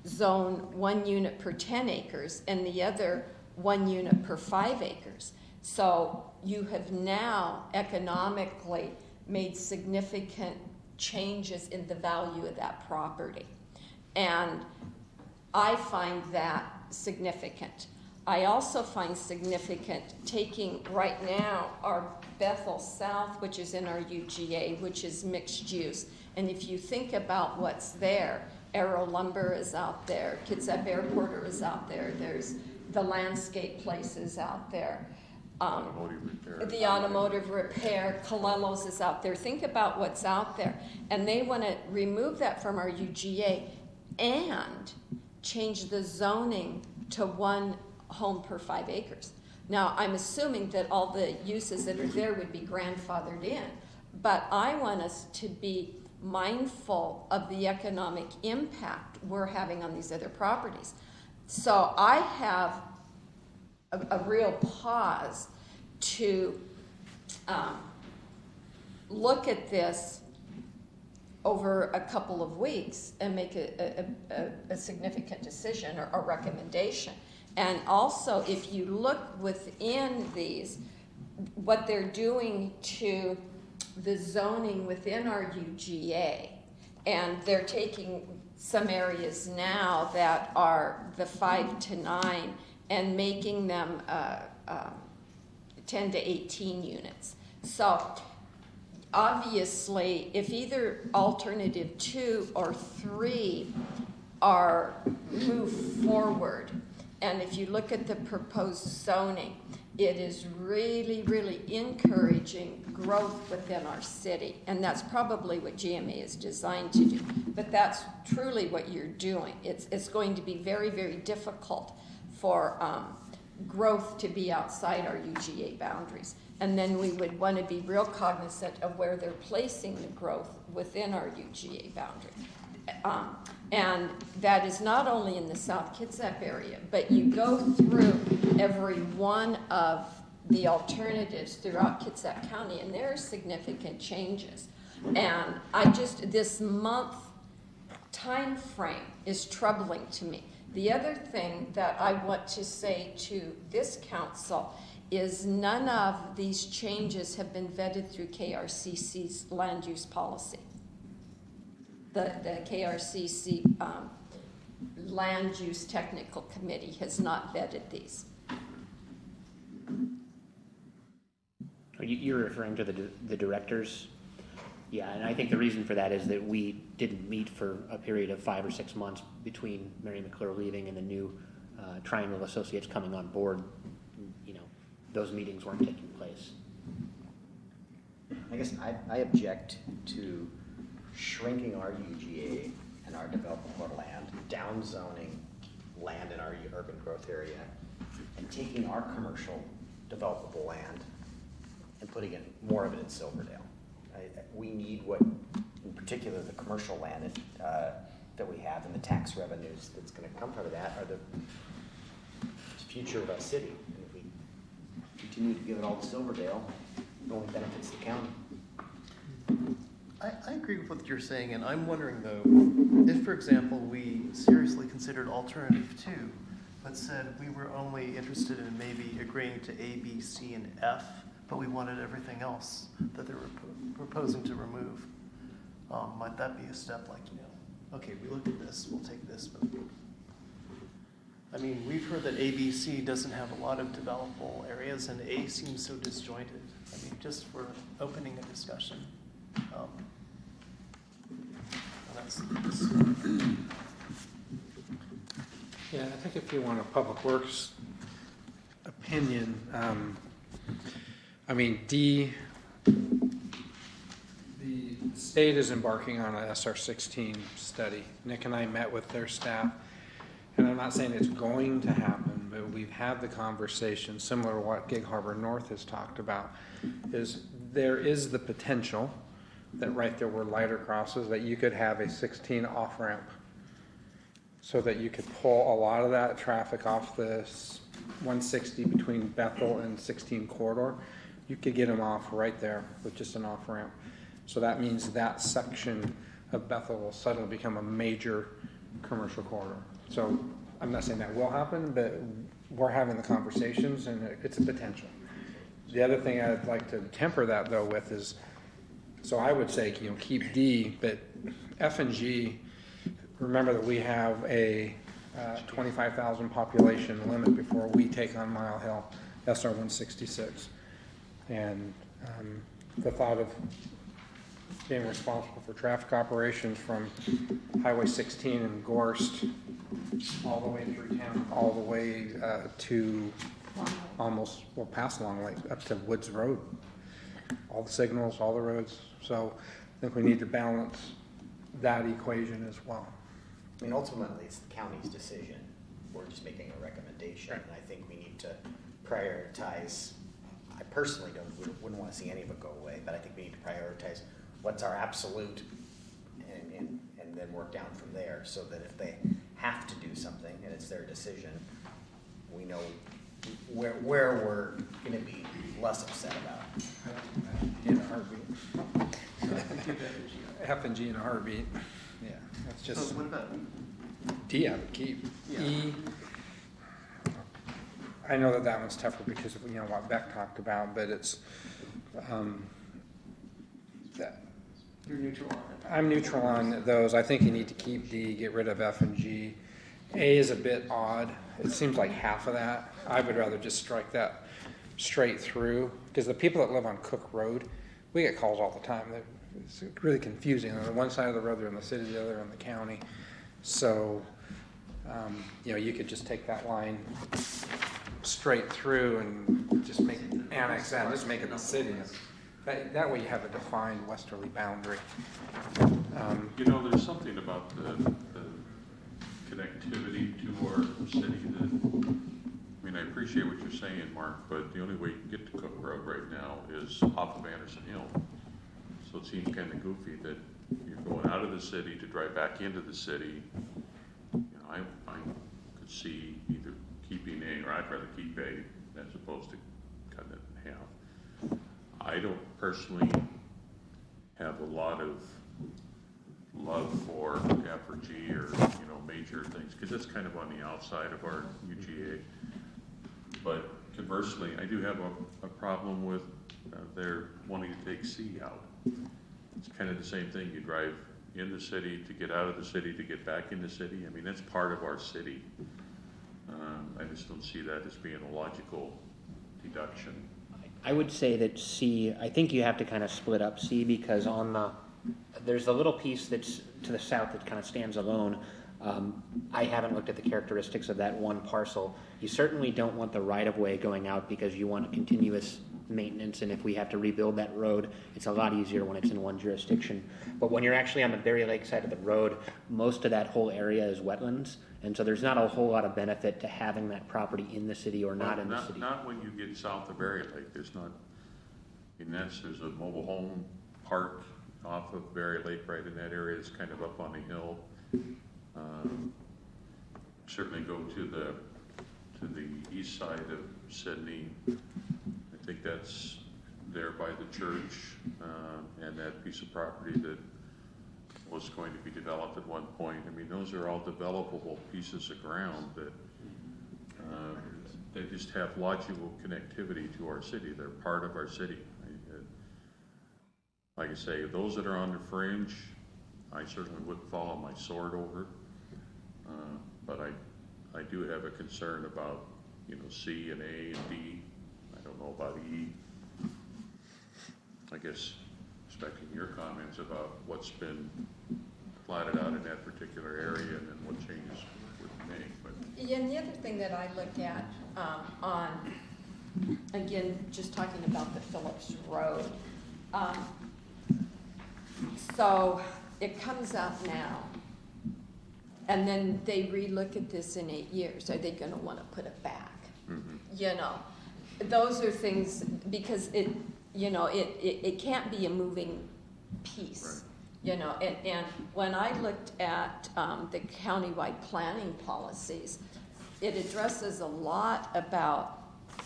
Speaker 1: zone 1 unit per 10 acres and the other 1 unit per 5 acres. So you have now economically made significant changes in the value of that property. And I find that significant. I also find significant taking right now our Bethel South, which is in our UGA, which is mixed use. And if you think about what's there, Aero Lumber is out there, Kitsap Airport is out there, there's the landscape places out there.
Speaker 3: Automotive repair.
Speaker 1: the automotive repair, Colello's is out there. Think about what's out there. And they want to remove that from our UGA and change the zoning to 1 home per 5 acres. Now, I'm assuming that all the uses that are there would be grandfathered in, but I want us to be mindful of the economic impact we're having on these other properties. So I have a real pause to look at this over a couple of weeks and make a significant decision or recommendation. And also, if you look within these, what they're doing to the zoning within our UGA, and they're taking some areas now that are the 5 to 9 and making them 10 to 18 units. So obviously, if either alternative 2 or 3 are moved forward, and if you look at the proposed zoning, it is really, really encouraging growth within our city. And that's probably what GMA is designed to do. But that's truly what you're doing. It's going to be very, very difficult for growth to be outside our UGA boundaries. And then we would want to be real cognizant of where they're placing the growth within our UGA boundary. And that is not only in the South Kitsap area, but you go through every one of the alternatives throughout Kitsap County, and there are significant changes. And this month time frame is troubling to me. The other thing that I want to say to this council is none of these changes have been vetted through KRCC's land use policy. The KRCC Land Use Technical Committee has not vetted these.
Speaker 10: You're referring to the directors? Yeah, and I think the reason for that is that we didn't meet for a period of 5 or 6 months between Mary McClure leaving and the new Triangle Associates coming on board. You know, those meetings weren't taking place.
Speaker 2: I guess I object to shrinking our UGA and our developable land, down zoning land in our urban growth area, and taking our commercial developable land and putting in more of it in Silverdale. We need what, in particular, the commercial land that we have and the tax revenues that's going to come from that are the future of our city. And if we continue to give it all to Silverdale, it only benefits the county.
Speaker 9: I agree with what you're saying, and I'm wondering though, if for example we seriously considered alternative 2, but said we were only interested in maybe agreeing to A, B, C, and F, but we wanted everything else that they were proposing to remove, might that be a step like, okay, we look at this, we'll take this, but I mean, we've heard that ABC doesn't have a lot of developable areas, and A seems so disjointed. I mean, just for opening a discussion.
Speaker 5: Yeah, I think if you want a public works opinion, I mean, the state is embarking on a SR16 study. Nick and I met with their staff, and I'm not saying it's going to happen, but we've had the conversation similar to what Gig Harbor North has talked about, is there is the potential that right there were lighter crosses, that you could have a 16 off-ramp so that you could pull a lot of that traffic off this 160 between Bethel and 16 corridor. You could get them off right there with just an off-ramp. So that means that section of Bethel will suddenly become a major commercial corridor. So I'm not saying that will happen, but we're having the conversations and it's a potential. The other thing I'd like to temper that though with is, so I would say, keep D, but F and G, remember that we have a 25,000 population limit before we take on Mile Hill, SR 166. And the thought of being responsible for traffic operations from Highway 16 and Gorst all the way through town, all the way to almost, well, past Long Lake, up to Woods Road. All the signals, all the roads, so I think we need to balance that equation as well.
Speaker 2: I mean, ultimately, it's the county's decision. We're just making a recommendation, and I think we need to prioritize. I personally wouldn't want to see any of it go away, but I think we need to prioritize what's our absolute, and then work down from there, so that if they have to do something and it's their decision, we know where we're going to be less upset about.
Speaker 5: In a heartbeat. F and G in a heartbeat. Yeah, that's just
Speaker 9: So what about
Speaker 5: D I would keep.
Speaker 9: Yeah.
Speaker 5: E, I know that one's tougher because of, you know, what Beck talked about, but it's, that,
Speaker 9: you're neutral on it?
Speaker 5: I'm neutral on those. I think you need to keep D, get rid of F and G. A is a bit odd. It seems like half of that. I would rather just strike that straight through, because the people that live on Cook Road, we get calls all the time. It's really confusing. On one side of the road, they're in the city, the other in the county. So, you know, you could just take that line straight through and just make annex that, just make it the city. That way you have a defined westerly boundary.
Speaker 3: You know, there's something about the connectivity to our city that, I mean, I appreciate what you're saying, Mark, but the only way you can get to Cook Road right now is off of Anderson Hill. So it seems kind of goofy that you're going out of the city to drive back into the city. You know, I could see either keeping A, or I'd rather keep A as opposed to cutting it in half. I don't personally have a lot of love for F or G or, you know, major things, because that's kind of on the outside of our UGA. But conversely, I do have a problem with their wanting to take C out. It's kind of the same thing. You drive in the city to get out of the city to get back in the city. I mean, that's part of our city. I just don't see that as being a logical deduction.
Speaker 10: I would say that C, I think you have to kind of split up C, because on the, there's a little piece that's to the south that kind of stands alone. I haven't looked at the characteristics of that one parcel. You certainly don't want the right-of-way going out because you want a continuous maintenance, and if we have to rebuild that road, it's a lot easier when it's in one jurisdiction. But when you're actually on the Berry Lake side of the road, most of that whole area is wetlands, and so there's not a whole lot of benefit to having that property in the city or not in the city.
Speaker 3: Not when you get south of Berry Lake. There's not, in that, there's a mobile home park off of Berry Lake right in that area. It's kind of up on the hill. Certainly go to the east side of Sydney. I think that's there by the church, and that piece of property that was going to be developed at one point. I mean, those are all developable pieces of ground that they just have logical connectivity to our city. They're part of our city. Like I say, those that are on the fringe, I certainly wouldn't follow my sword over. But I do have a concern about, you know, C and A and D. I don't know about E. I guess expecting your comments about what's been platted out in that particular area and then what changes would make. But
Speaker 1: Yeah, and the other thing that I look at on, again, just talking about the Phillips Road, so it comes out now, and then they relook at this in 8 years. Are they going to want to put it back?
Speaker 3: mm-hmm.
Speaker 1: You know, those are things, because it, you know, it can't be a moving piece.
Speaker 3: Right.
Speaker 1: You know, and when I looked at the countywide planning policies, it addresses a lot about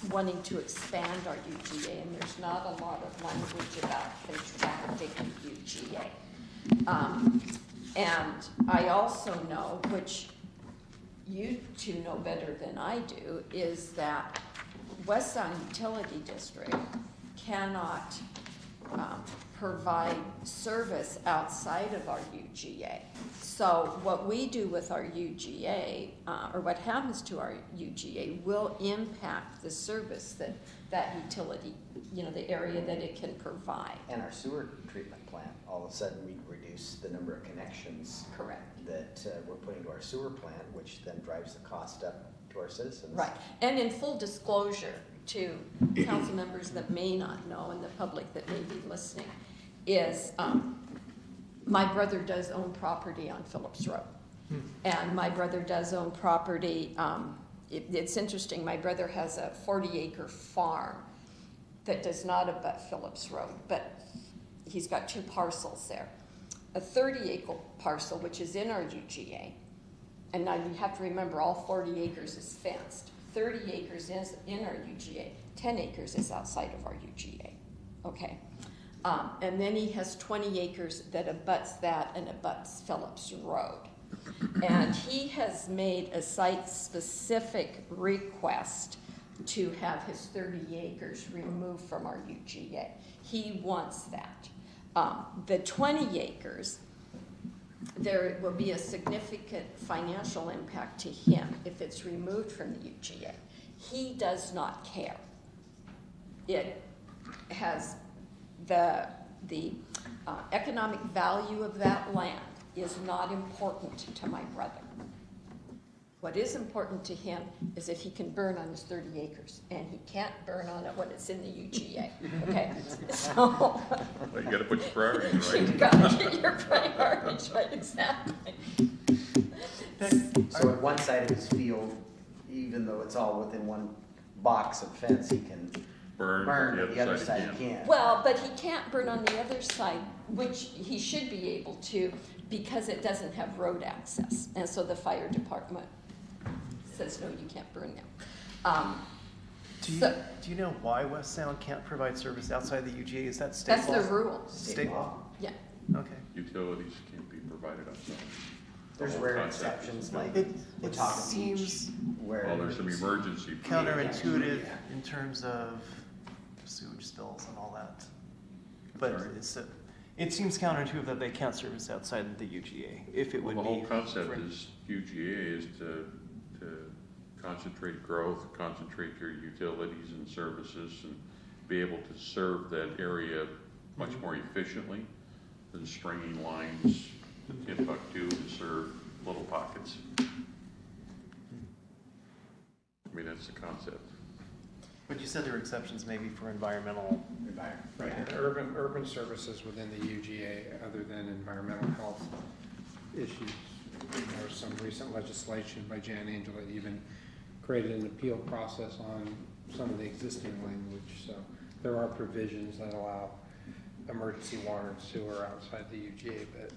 Speaker 1: wanting to expand our UGA, and there's not a lot of language about contracting UGA. And I also know, which you two know better than I do, is that West Sound Utility District cannot provide service outside of our UGA. So what we do with our UGA, or what happens to our UGA, will impact the service that utility, you know, the area that it can provide.
Speaker 2: And our sewer treatment plant, all of a sudden we reduce the number of connections.
Speaker 1: Correct.
Speaker 2: That we're putting to our sewer plant, which then drives the cost up to our citizens.
Speaker 1: Right, and in full disclosure to council members that may not know and the public that may be listening is, my brother does own property on Phillips Road. And my brother does own property, it's interesting, my brother has a 40-acre farm that does not abut Phillips Road, but he's got 2 parcels there. A 30-acre parcel, which is in our UGA, and now you have to remember all 40 acres is fenced. 30 acres is in our UGA, 10 acres is outside of our UGA, okay? And then he has 20 acres that abuts that and abuts Phillips Road. And he has made a site-specific request to have his 30 acres removed from our UGA. He wants that. The 20 acres, there will be a significant financial impact to him if it's removed from the UGA. He does not care. It has the economic value of that land is not important to my brother. What is important to him is that he can burn on his 30 acres, and he can't burn on it when it's in the UGA, okay? So.
Speaker 3: Well, you gotta put your priorities right.
Speaker 1: You've got to get your priorities right, exactly.
Speaker 2: So at one side of his field, even though it's all within one box of fence, he can
Speaker 3: Burn,
Speaker 2: burn, the other side he can't.
Speaker 1: Well, but he can't burn on the other side, which he should be able to, because it doesn't have road access. And so the fire department says, no, you can't burn there.
Speaker 9: Do you know why West Sound can't provide service outside the UGA? Is that state law?
Speaker 1: That's the rule.
Speaker 9: State law?
Speaker 1: Yeah.
Speaker 9: Okay.
Speaker 3: Utilities can't be provided outside.
Speaker 2: There's
Speaker 3: The whole
Speaker 2: rare
Speaker 3: concept
Speaker 2: exceptions
Speaker 3: is-
Speaker 2: like
Speaker 9: It
Speaker 2: Watauga Beach,
Speaker 9: seems
Speaker 2: where.
Speaker 3: Well, there's some emergency.
Speaker 9: counterintuitive in terms of sewage spills and all that. But it seems counterintuitive that they can't service outside the UGA, if it would
Speaker 3: Well,
Speaker 9: be.
Speaker 3: the whole concept
Speaker 9: for-
Speaker 3: is UGA is to concentrate growth, concentrate your utilities and services, and be able to serve that area much more efficiently than stringing lines in Timbuktu to serve little pockets. I mean, that's the concept.
Speaker 9: But you said there were exceptions maybe for environmental.
Speaker 5: Right, and urban services within the UGA, other than environmental health issues. There was some recent legislation by Jan Angel that even created an appeal process on some of the existing language. So there are provisions that allow emergency water and sewer outside the UGA, but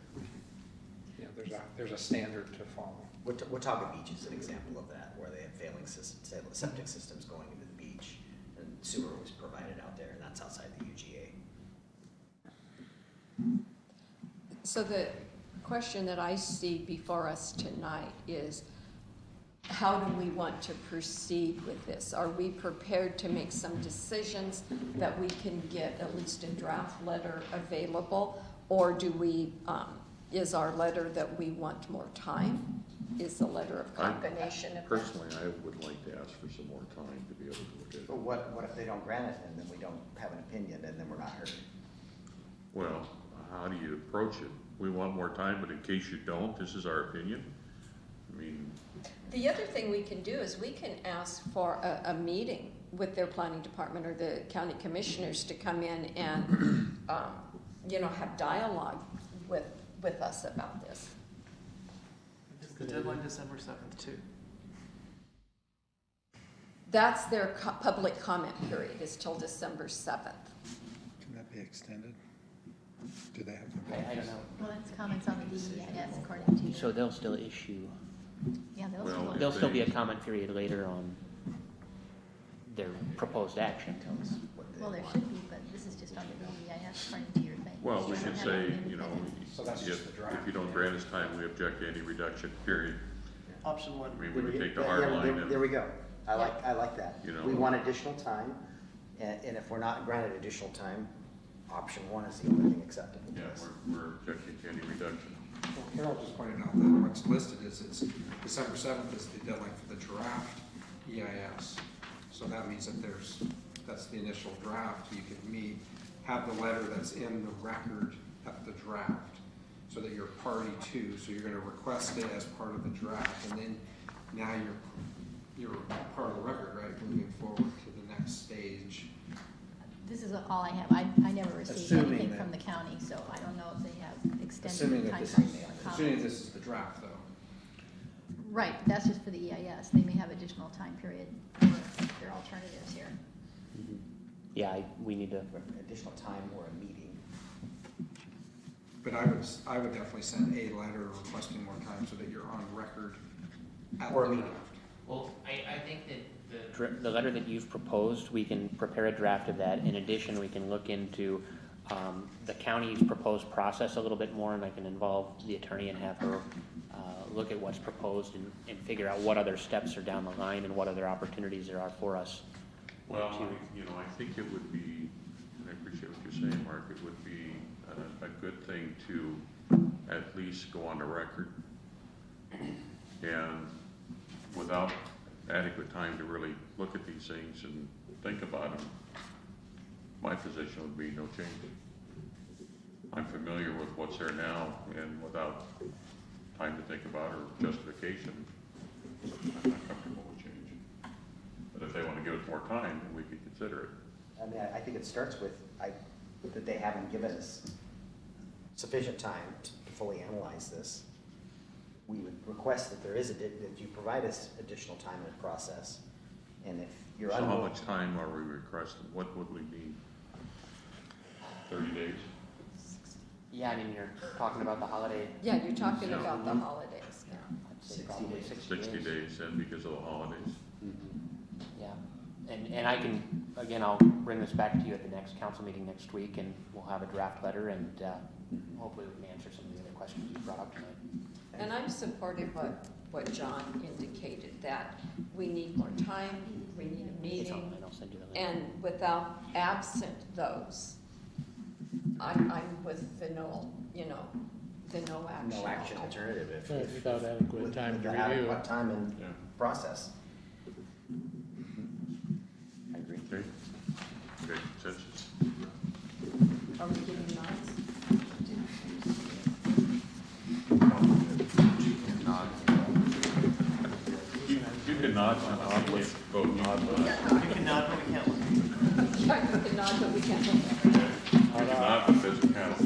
Speaker 5: you know, there's a standard to follow.
Speaker 2: Watauga Beach is an example of that, where they have failing septic systems going into the beach, and sewer was provided out there, and that's outside the UGA.
Speaker 1: So the question that I see before us tonight is, how do we want to proceed with this? Are we prepared to make some decisions that we can get at least a draft letter available? Or do we, is our letter that we want more time? Is the letter of combination of that?
Speaker 3: Personally, I would like to ask for some more time to be able to look at
Speaker 2: But
Speaker 3: it.
Speaker 2: what if they don't grant it, and then we don't have an opinion, and then we're not heard?
Speaker 3: Well, how do you approach it? We want more time, but in case you don't, this is our opinion. I mean,
Speaker 1: The other thing we can do is we can ask for a meeting with their planning department or the county commissioners to come in and, you know, have dialogue with us about this.
Speaker 9: Is the deadline December 7th too?
Speaker 1: That's their public comment period, is till December 7th.
Speaker 5: Can that be extended? Do they have to?
Speaker 2: I don't know.
Speaker 11: Well, it's comments on the DEIS according to you.
Speaker 10: So they'll still issue,
Speaker 11: Yeah, they'll
Speaker 3: Well,
Speaker 11: still.
Speaker 10: there'll still be a comment period later on their proposed action.
Speaker 11: Well, there should be, but this is just on the DEIS according to your thing.
Speaker 3: well, we
Speaker 11: You
Speaker 3: should
Speaker 11: don't have
Speaker 3: say,
Speaker 11: anything
Speaker 3: you know,
Speaker 11: independent.
Speaker 5: So that's just the draft.
Speaker 3: if you don't grant us time, we object to any reduction, period.
Speaker 9: Option one.
Speaker 3: I mean, we would take the hard line
Speaker 2: There we
Speaker 3: and,
Speaker 2: go. I like that.
Speaker 3: You know.
Speaker 2: We want additional time, and if we're not granted additional time, option one is the only thing acceptable
Speaker 3: yeah,
Speaker 2: to us.
Speaker 3: we're objecting to any reduction.
Speaker 5: Well, Carol just pointed out that what's listed is it's December 7th is the deadline for the draft EIS. So that means that that's the initial draft. You can meet, have the letter that's in the record at the draft so that you're party to. So you're going to request it as part of the draft, and then now you're part of the record, right, moving forward to the kind of stage.
Speaker 11: This is all I have. I never received
Speaker 5: Assuming
Speaker 11: anything
Speaker 5: that-
Speaker 11: from the county, so I don't know if they have
Speaker 5: Assuming
Speaker 11: extended
Speaker 5: that
Speaker 11: time
Speaker 5: this,
Speaker 11: frames for
Speaker 5: assuming
Speaker 11: comments.
Speaker 5: this is the draft though.
Speaker 11: Right, that's just for the EIS. They may have additional time period for their alternatives here.
Speaker 10: Yeah, we need to,
Speaker 2: Additional time or a meeting.
Speaker 5: But I would definitely send a letter requesting more time so that you're on record at
Speaker 2: Or a
Speaker 5: the
Speaker 2: meeting.
Speaker 5: draft.
Speaker 10: well, I think that the letter that you've proposed, we can prepare a draft of that. In addition, we can look into the county's proposed process a little bit more, and I can involve the attorney and have her look at what's proposed and figure out what other steps are down the line and what other opportunities there are for us.
Speaker 3: Well, I think it would be, and I appreciate what you're saying, Mark, it would be a good thing to at least go on the record. And without adequate time to really look at these things and think about them, my position would be no change. I'm familiar with what's there now, and without time to think about or justification, I'm not comfortable with change. But if they want to give us more time, then we could consider it.
Speaker 2: I mean, I think it starts with, that they haven't given us sufficient time to fully analyze this. We would request that there is, that you provide us additional time in the process. And if you're
Speaker 3: So how
Speaker 2: unwilling,
Speaker 3: much time are we requesting? What would we need? 30 days?
Speaker 10: Yeah, I mean, you're talking about the holiday.
Speaker 1: Yeah, you're talking about the holidays.
Speaker 10: I'd say
Speaker 2: 60
Speaker 10: probably
Speaker 2: days.
Speaker 3: 60 days then because of the holidays?
Speaker 10: Yeah, and I can, again, I'll bring this back to you at the next council meeting next week, and we'll have a draft letter, and hopefully we can answer some of the other questions you brought up tonight.
Speaker 1: And I'm supportive of what John indicated, that we need more time, we need a
Speaker 10: It's
Speaker 1: meeting,
Speaker 10: online, I'll send you the link.
Speaker 1: and without absent those, I'm with the no, the no action.
Speaker 2: no action alternative if.
Speaker 8: Right, without adequate time to
Speaker 2: without
Speaker 8: review.
Speaker 2: adequate time and
Speaker 3: Yeah.
Speaker 2: process. I agree.
Speaker 3: Okay? Okay, consensus?
Speaker 1: Are we giving nods?
Speaker 3: You can nod, let's vote nod.
Speaker 9: You can nod, but we can't look.
Speaker 1: Yeah, you can nod, but we can't look at it.
Speaker 3: You can nod, but it doesn't count.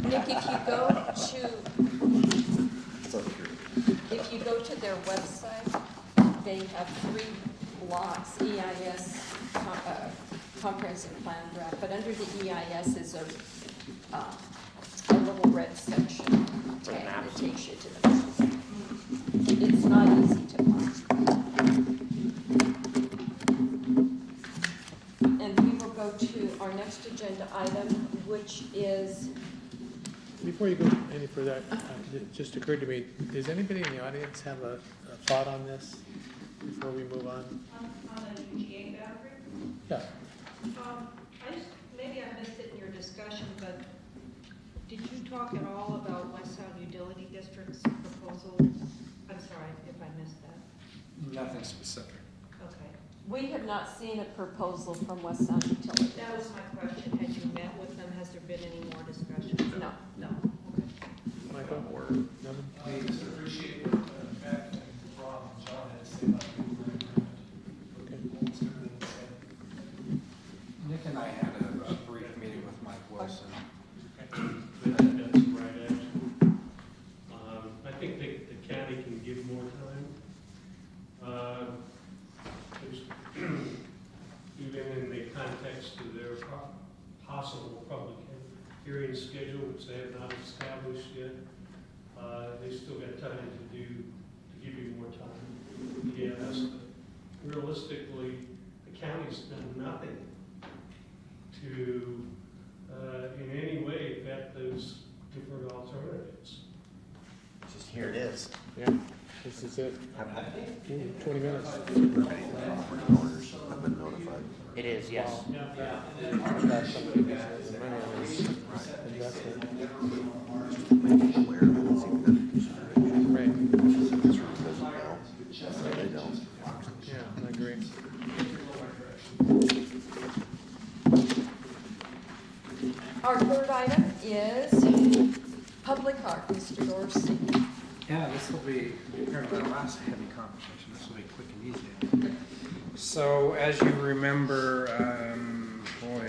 Speaker 1: Nick,
Speaker 2: So,
Speaker 1: if you go to their website, they have 3 blocks, EIS, comprehensive plan draft, but under the EIS is a little red section tag that takes you to the map. It's not easy to find. And we will go to our next agenda item, which is,
Speaker 8: Before you go any further, it just occurred to me, does anybody in the audience have a thought on this before we move on?
Speaker 12: On the GA battery?
Speaker 8: Yeah.
Speaker 12: Maybe I missed it in your discussion, but did you talk at all about West Sound Utility District's proposal? I'm sorry if I missed that.
Speaker 5: Nothing specific.
Speaker 12: Okay.
Speaker 1: we have not seen a proposal from West Sound Utility.
Speaker 12: That was my question. Had you met with them? Has there been any more discussion?
Speaker 1: No.
Speaker 12: No.
Speaker 8: Michael? Nothing?
Speaker 13: I just appreciate the fact that John had to say about
Speaker 5: Nick and I had a brief meeting with Mike Wilson.
Speaker 13: That's the right action. I think the county can give more time. Even in the context of their possible public hearing schedule, which they have not established yet, they still got time to give you more time. Yes, but realistically, the county's done nothing to, in any way, vet those different alternatives.
Speaker 2: Just here it is.
Speaker 8: Yeah, this is it. 20 minutes.
Speaker 10: It is, yes.
Speaker 8: Got somebody who has the money on this investment. Right. Yeah, I agree.
Speaker 1: Our third item is public art, Mr. Dorsey.
Speaker 5: Yeah, this will be, compared to our last heavy conversation, this will be quick and easy. So as you remember,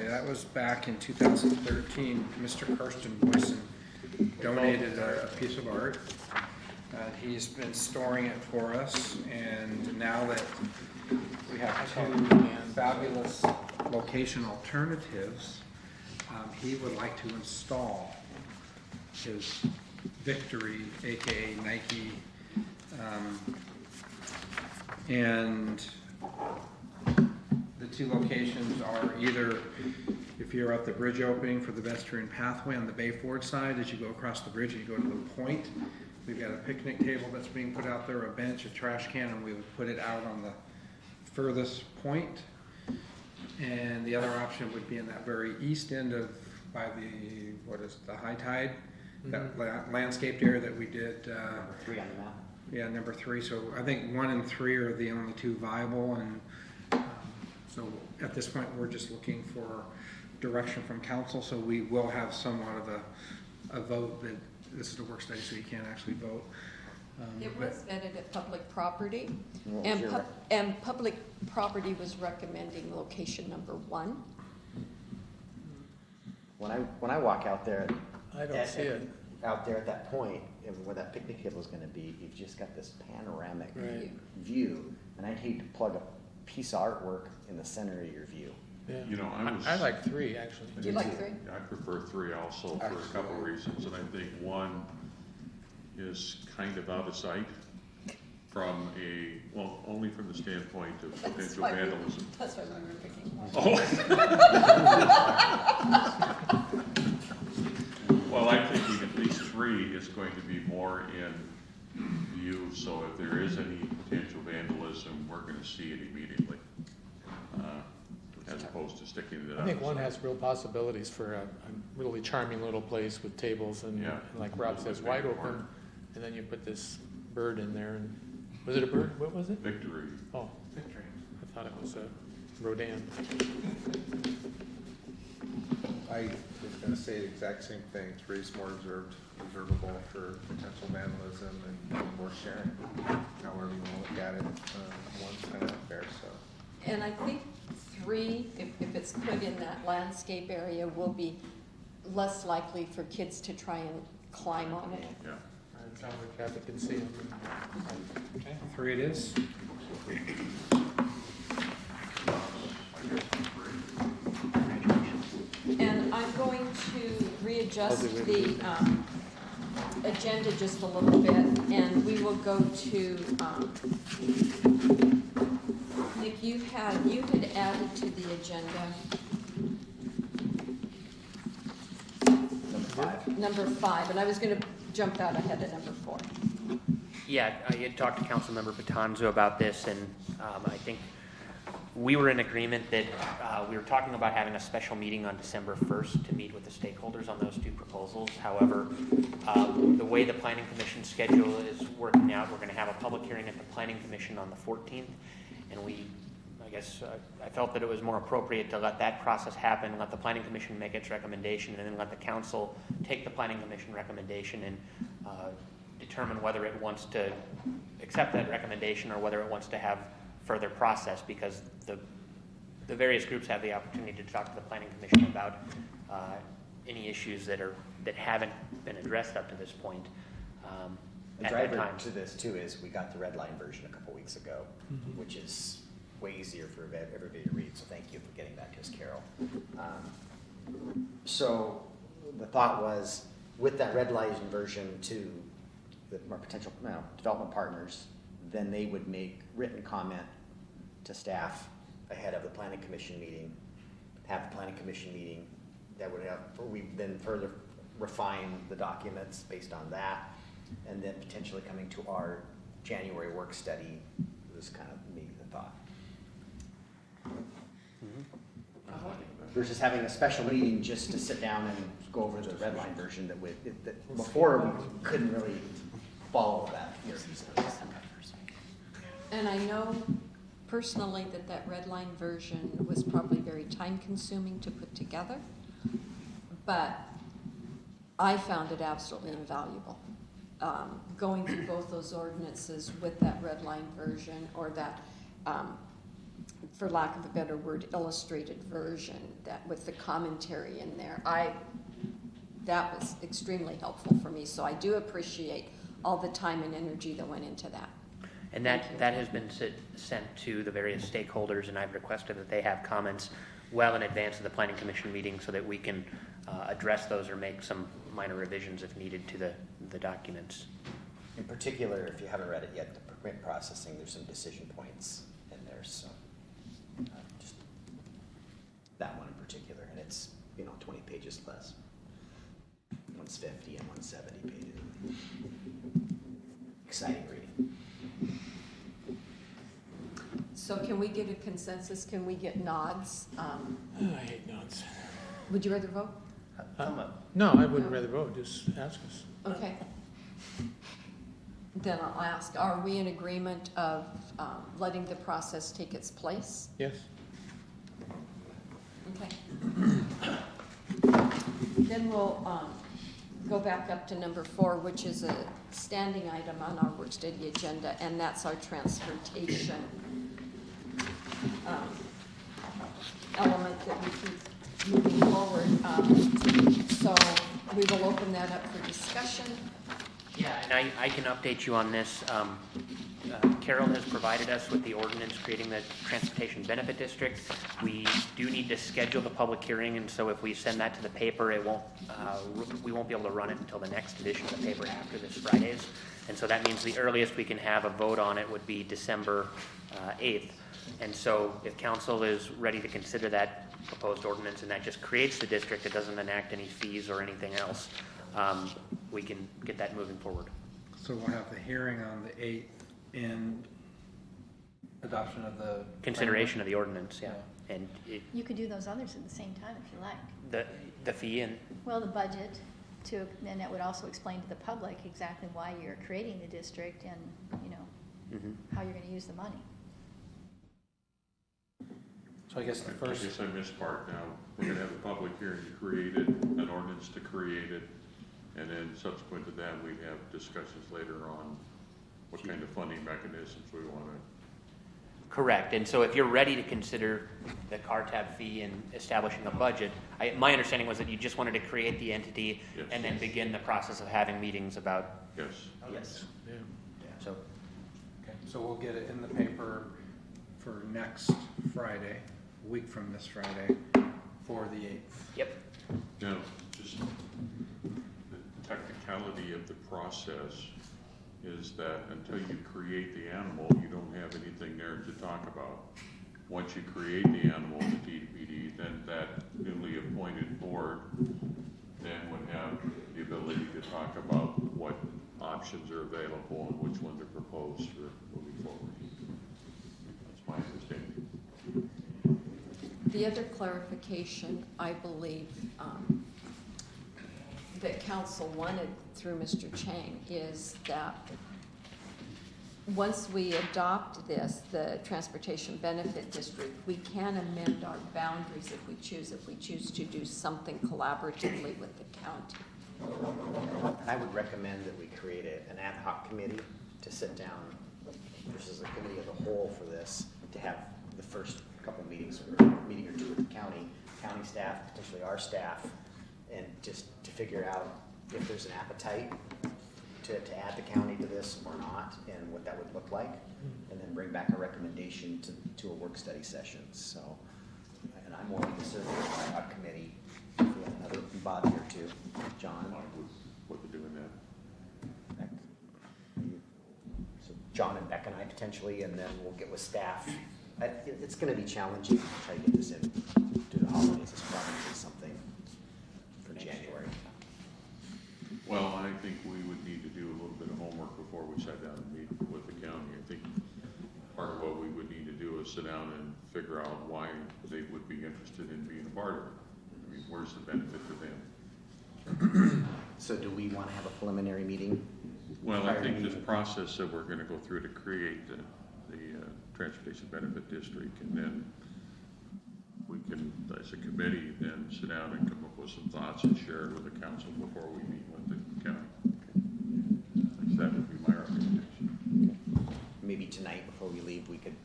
Speaker 5: that was back in 2013, Mr. Karsten Boyson donated a piece of art. He's been storing it for us, and now that we have two fabulous location alternatives, he would like to install his Victory, aka Nike, and the two locations are either, if you're at the bridge opening for the pedestrian pathway on the Bay Ford side, as you go across the bridge and you go to the point, we've got a picnic table that's being put out there, a bench, a trash can, and we would put it out on the furthest point. And the other option would be in that very east end of, by the high tide, that landscaped area that we did.
Speaker 2: 3 on the map.
Speaker 5: Yeah, number 3. So I think 1 and 3 are the only 2 viable, and so at this point we're just looking for direction from council. So we will have somewhat of a vote that this is a work study, so you can't actually vote.
Speaker 1: It was vetted at public property,
Speaker 2: What was
Speaker 1: and
Speaker 2: your
Speaker 1: and public property was recommending location number 1.
Speaker 2: When I walk out there,
Speaker 8: I don't see it.
Speaker 2: out there at that point, where that picnic table is gonna be, you've just got this panoramic
Speaker 8: Right.
Speaker 2: view, and I'd hate to plug a piece of artwork in the center of your view.
Speaker 8: Yeah.
Speaker 3: You know,
Speaker 8: I like 3, actually.
Speaker 1: Do you like 3?
Speaker 3: I prefer 3 also for a couple reasons, and I think 1 is kind of out of sight from only from the standpoint of potential vandalism.
Speaker 1: That's why we were picking 1.
Speaker 3: Oh. Well, I'm thinking at least 3 is going to be more in view, so if there is any potential vandalism, we're gonna see it immediately, as opposed to sticking it out.
Speaker 8: I think 1 has real possibilities for a really charming little place with tables and,
Speaker 3: Yeah.
Speaker 8: and like Rob says, wide open. And then you put this bird in there, and was it a bird? What was it?
Speaker 3: Victory.
Speaker 8: Oh,
Speaker 5: Victory.
Speaker 8: I thought it was a Rodin.
Speaker 7: I was gonna say the exact same thing, 3 is more observable for potential vandalism and more sharing, however you wanna look at it. 1's kind of up there, so.
Speaker 1: And I think 3, if it's put in that landscape area, will be less likely for kids to try and climb on it.
Speaker 3: Yeah.
Speaker 8: It sounds like Kathy can see it.
Speaker 5: Okay, 3 it is.
Speaker 1: And I'm going to readjust the agenda just a little bit, and we will go to, Nick, you had added to the agenda number 5, and I was going to jump out ahead of number 4.
Speaker 10: Yeah, I had talked to Councilmember Batanzo about this, and I think we were in agreement that we were talking about having a special meeting on December 1st to meet with the stakeholders on those 2 proposals. However, the way the Planning Commission schedule is working out, we're going to have a public hearing at the Planning Commission on the 14th, and I felt that it was more appropriate to let that process happen, let the Planning Commission make its recommendation, and then let the council take the Planning Commission recommendation and determine whether it wants to accept that recommendation or whether it wants to have further process, because the various groups have the opportunity to talk to the Planning Commission about any issues that haven't been addressed up to this point.
Speaker 2: The
Speaker 10: at
Speaker 2: driver
Speaker 10: that time.
Speaker 2: to this too is we got the red line version a couple weeks ago, which is way easier for everybody to read, so thank you for getting that to us, Carol. So the thought was, with that red line version to our potential development partners, then they would make written comment to staff ahead of the Planning Commission meeting, have the Planning Commission meeting, that would have, we then further refine the documents based on that, and then potentially coming to our January work study was kind of maybe the thought. Versus having a special meeting just to sit down and go over the red line version that before we couldn't really follow that here.
Speaker 1: And I know personally that red line version was probably very time consuming to put together, but I found it absolutely invaluable. Going through both those ordinances with that red line version, or that for lack of a better word, illustrated version that with the commentary in there. That was extremely helpful for me, so I do appreciate all the time and energy that went into that.
Speaker 10: And that has been sent to the various stakeholders, and I've requested that they have comments well in advance of the planning commission meeting so that we can address those or make some minor revisions if needed to the documents.
Speaker 2: In particular, if you haven't read it yet, the permit processing, there's some decision points in there, so just that one in particular, and it's 20 pages less. One's 50 and one's 70 pages. Exciting reading.
Speaker 1: So can we get a consensus? Can we get nods?
Speaker 8: I hate nods.
Speaker 1: Would you rather vote?
Speaker 8: No, I wouldn't rather vote, just ask us.
Speaker 1: Okay. Then I'll ask, are we in agreement of letting the process take its place?
Speaker 8: Yes.
Speaker 1: Okay. Then we'll go back up to number 4, which is a standing item on our work study agenda, and that's our transportation element that we keep moving forward. So we will open that up for discussion.
Speaker 10: Yeah, and I can update you on this. Carol has provided us with the ordinance creating the Transportation Benefit District. We do need to schedule the public hearing, and so if we send that to the paper, we won't be able to run it until the next edition of the paper after this Friday's. And so that means the earliest we can have a vote on it would be December 8th. And so if council is ready to consider that proposed ordinance, and that just creates the district, it doesn't enact any fees or anything else, we can get that moving forward.
Speaker 5: So we'll have the hearing on the 8th and adoption of the.
Speaker 10: Consideration of the ordinance, yeah.
Speaker 5: Yeah.
Speaker 10: And
Speaker 11: You could do those others at the same time if you like.
Speaker 10: the fee and,
Speaker 11: Well, the budget, and that would also explain to the public exactly why you're creating the district and, how you're gonna use the money.
Speaker 5: So I guess the
Speaker 3: I
Speaker 5: first.
Speaker 3: guess I missed part now. We're gonna have a public hearing to create it, an ordinance to create it, and then subsequent to that, we have discussions later on what kind of funding mechanisms we wanna.
Speaker 10: correct. And so if you're ready to consider the car tab fee and establishing a budget, my understanding was that you just wanted to create the entity
Speaker 3: Yes.
Speaker 10: and then begin the process of having meetings about,
Speaker 3: Yes.
Speaker 2: Yes.
Speaker 8: Yeah.
Speaker 10: so.
Speaker 5: Okay, so we'll get it in the paper for next Friday, a week from this Friday, for the 8th.
Speaker 10: Yep.
Speaker 3: Now, just the technicality of the process is that until you create the animal, you don't have anything there to talk about. Once you create the animal, the TDPD, then that newly appointed board then would have the ability to talk about what options are available and which one to propose for moving forward. That's my understanding.
Speaker 1: The other clarification, I believe, that council wanted through Mr. Chang is that once we adopt this, the Transportation Benefit District, we can amend our boundaries if we choose to do something collaboratively with the county.
Speaker 2: And I would recommend that we create an ad hoc committee to sit down versus a committee of the whole for this, to have the first couple meetings, or meeting or two with the county staff, potentially our staff, and just to figure out if there's an appetite to add the county to this or not, and what that would look like, and then bring back a recommendation to a work study session. So, and I'm willing to serve as ad hoc committee for another body or two. John?
Speaker 3: I would look at doing that.
Speaker 2: So John and Beck and I potentially, and then we'll get with staff. It's gonna be challenging to try to get this in to the holidays. It's probably something for January.
Speaker 3: Well, I think we would need to do a little bit of homework before we sat down and meet with the county. I think part of what we would need to do is sit down and figure out why they would be interested in being a part of it. I mean, where's the benefit to them?
Speaker 2: So do we wanna have a preliminary meeting?
Speaker 3: Well, I
Speaker 2: Prior
Speaker 3: think this
Speaker 2: meeting?
Speaker 3: process that we're gonna go through to create the Transportation Benefit District, and then we can, as a committee, then sit down and come up with some thoughts and share it with the council before we meet with the county. That would be my recommendation.
Speaker 2: Maybe tonight before we leave, we could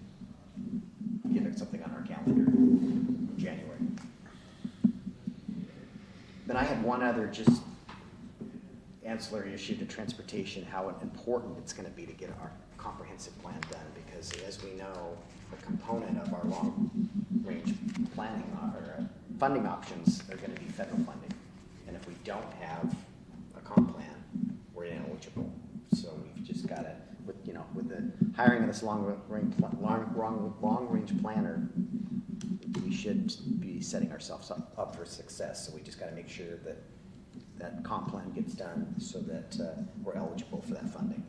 Speaker 2: Then I had one other just ancillary issue to transportation, how important it's gonna be to get our comprehensive plan done, because as we know, a component of our long-range planning or funding options are gonna be federal funding. And if we don't have a comp plan, we're ineligible. So we've just gotta, with the hiring of this long-range planner, we should be setting ourselves up for success. So we just gotta make sure that that comp plan gets done so that we're eligible for that funding.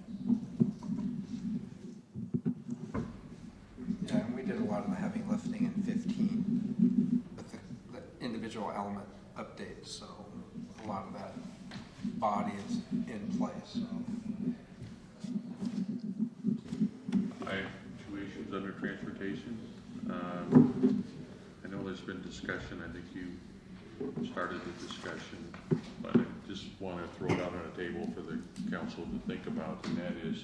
Speaker 14: Yeah, and we did a lot of the heavy lifting in 15 with the individual element updates, so a lot of that body is in place, so.
Speaker 3: I have two issues under transportation. I know there's been discussion, I think you started the discussion, but I just want to throw it out on a table for the council to think about, and that is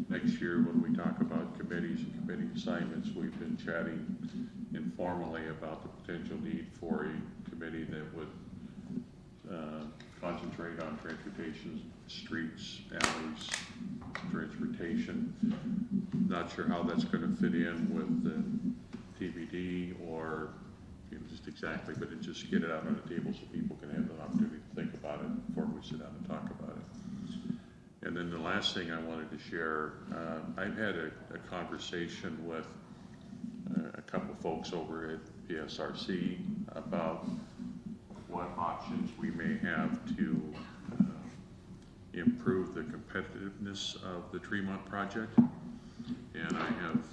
Speaker 3: next year when we talk about committees and committee assignments, we've been chatting informally about the potential need for a committee that would concentrate on transportation, streets, alleys, transportation. Not sure how that's going to fit in with the TBD or just exactly, but just get it out on the table so people can have an opportunity to think about it before we sit down and talk about it. And then the last thing I wanted to share, I've had a conversation with a couple folks over at PSRC about what options we may have to improve the competitiveness of the Tremont project. And I have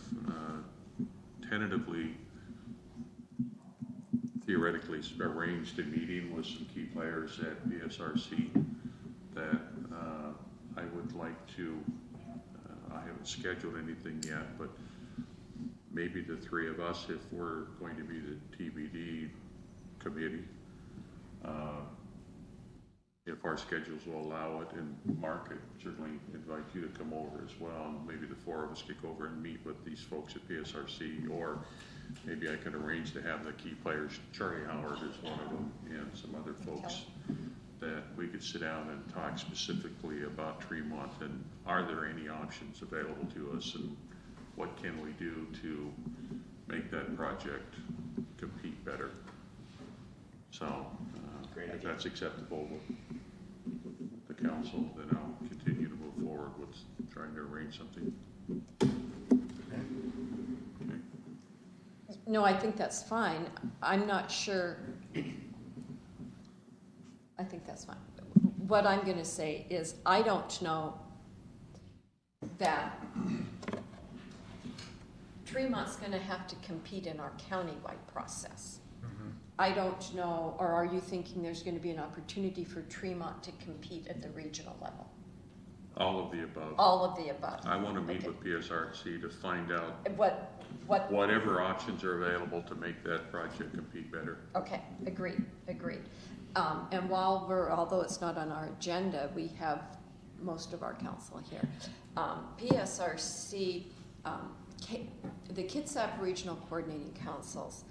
Speaker 3: tentatively, theoretically arranged a meeting with some key players at PSRC that I would like to, I haven't scheduled anything yet, but maybe the three of us, if we're going to be the TBD committee, if our schedules will allow it, and Mark, I'd certainly invite you to come over as well, and maybe the four of us could go over and meet with these folks at PSRC, or maybe I could arrange to have the key players, Charlie Howard is one of them, and some other folks, that we could sit down and talk specifically about Tremont, and are there any options available to us, and what can we do to make that project compete better? So, if that's acceptable with the council, then I'll continue to move forward with trying to arrange something. Okay.
Speaker 1: No, I think that's fine. I'm not sure. I think that's fine. What I'm going to say is I don't know that Tremont's going to have to compete in our countywide process. I don't know, or are you thinking there's going to be an opportunity for Tremont to compete at the regional level?
Speaker 3: All of the above.
Speaker 1: All of the above.
Speaker 3: I want to meet with PSRC to find out
Speaker 1: whatever
Speaker 3: options are available to make that project compete better.
Speaker 1: Okay, agreed. And although it's not on our agenda, we have most of our council here. PSRC, the Kitsap Regional Coordinating Council's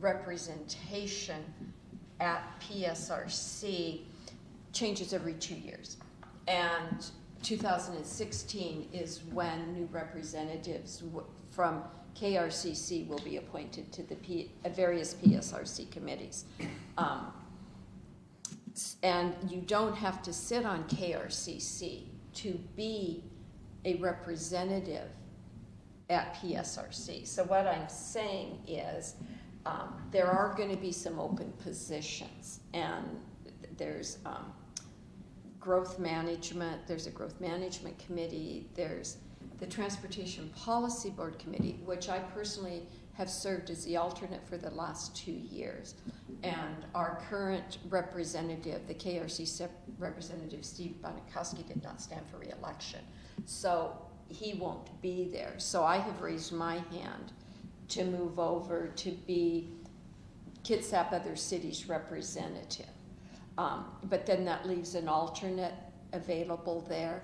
Speaker 1: representation at PSRC changes every 2 years. And 2016 is when new representatives from KRCC will be appointed to the various PSRC committees. And you don't have to sit on KRCC to be a representative at PSRC. So what I'm saying is there are going to be some open positions, and there's growth management, there's a growth management committee, there's the Transportation Policy Board Committee, which I personally have served as the alternate for the last 2 years. And our current representative, the KRC representative, Steve Bonikowski, did not stand for re-election. So he won't be there. So I have raised my hand to move over to be Kitsap Other Cities representative. But then that leaves an alternate available there.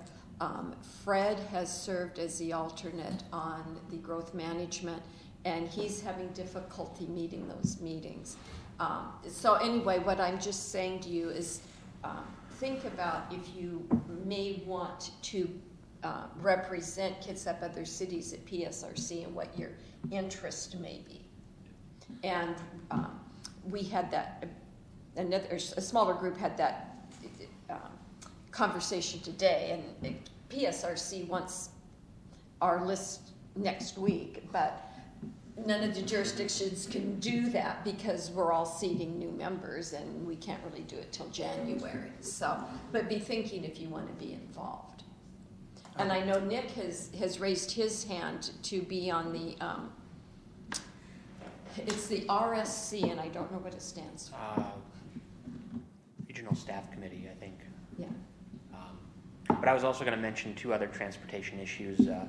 Speaker 1: Fred has served as the alternate on the growth management, and he's having difficulty meeting those meetings. So anyway, what I'm just saying to you is, think about if you may want to represent Kitsap other cities at PSRC and what your interest may be. And we had that, a smaller group had that conversation today, and PSRC wants our list next week, but none of the jurisdictions can do that because we're all seating new members and we can't really do it till January. So, but be thinking if you want to be involved. And I know Nick has raised his hand to be on the, it's the RSC, and I don't know what it stands for.
Speaker 10: Regional Staff Committee, I think.
Speaker 1: Yeah.
Speaker 10: But I was also going to mention 2 other transportation issues,
Speaker 1: Okay.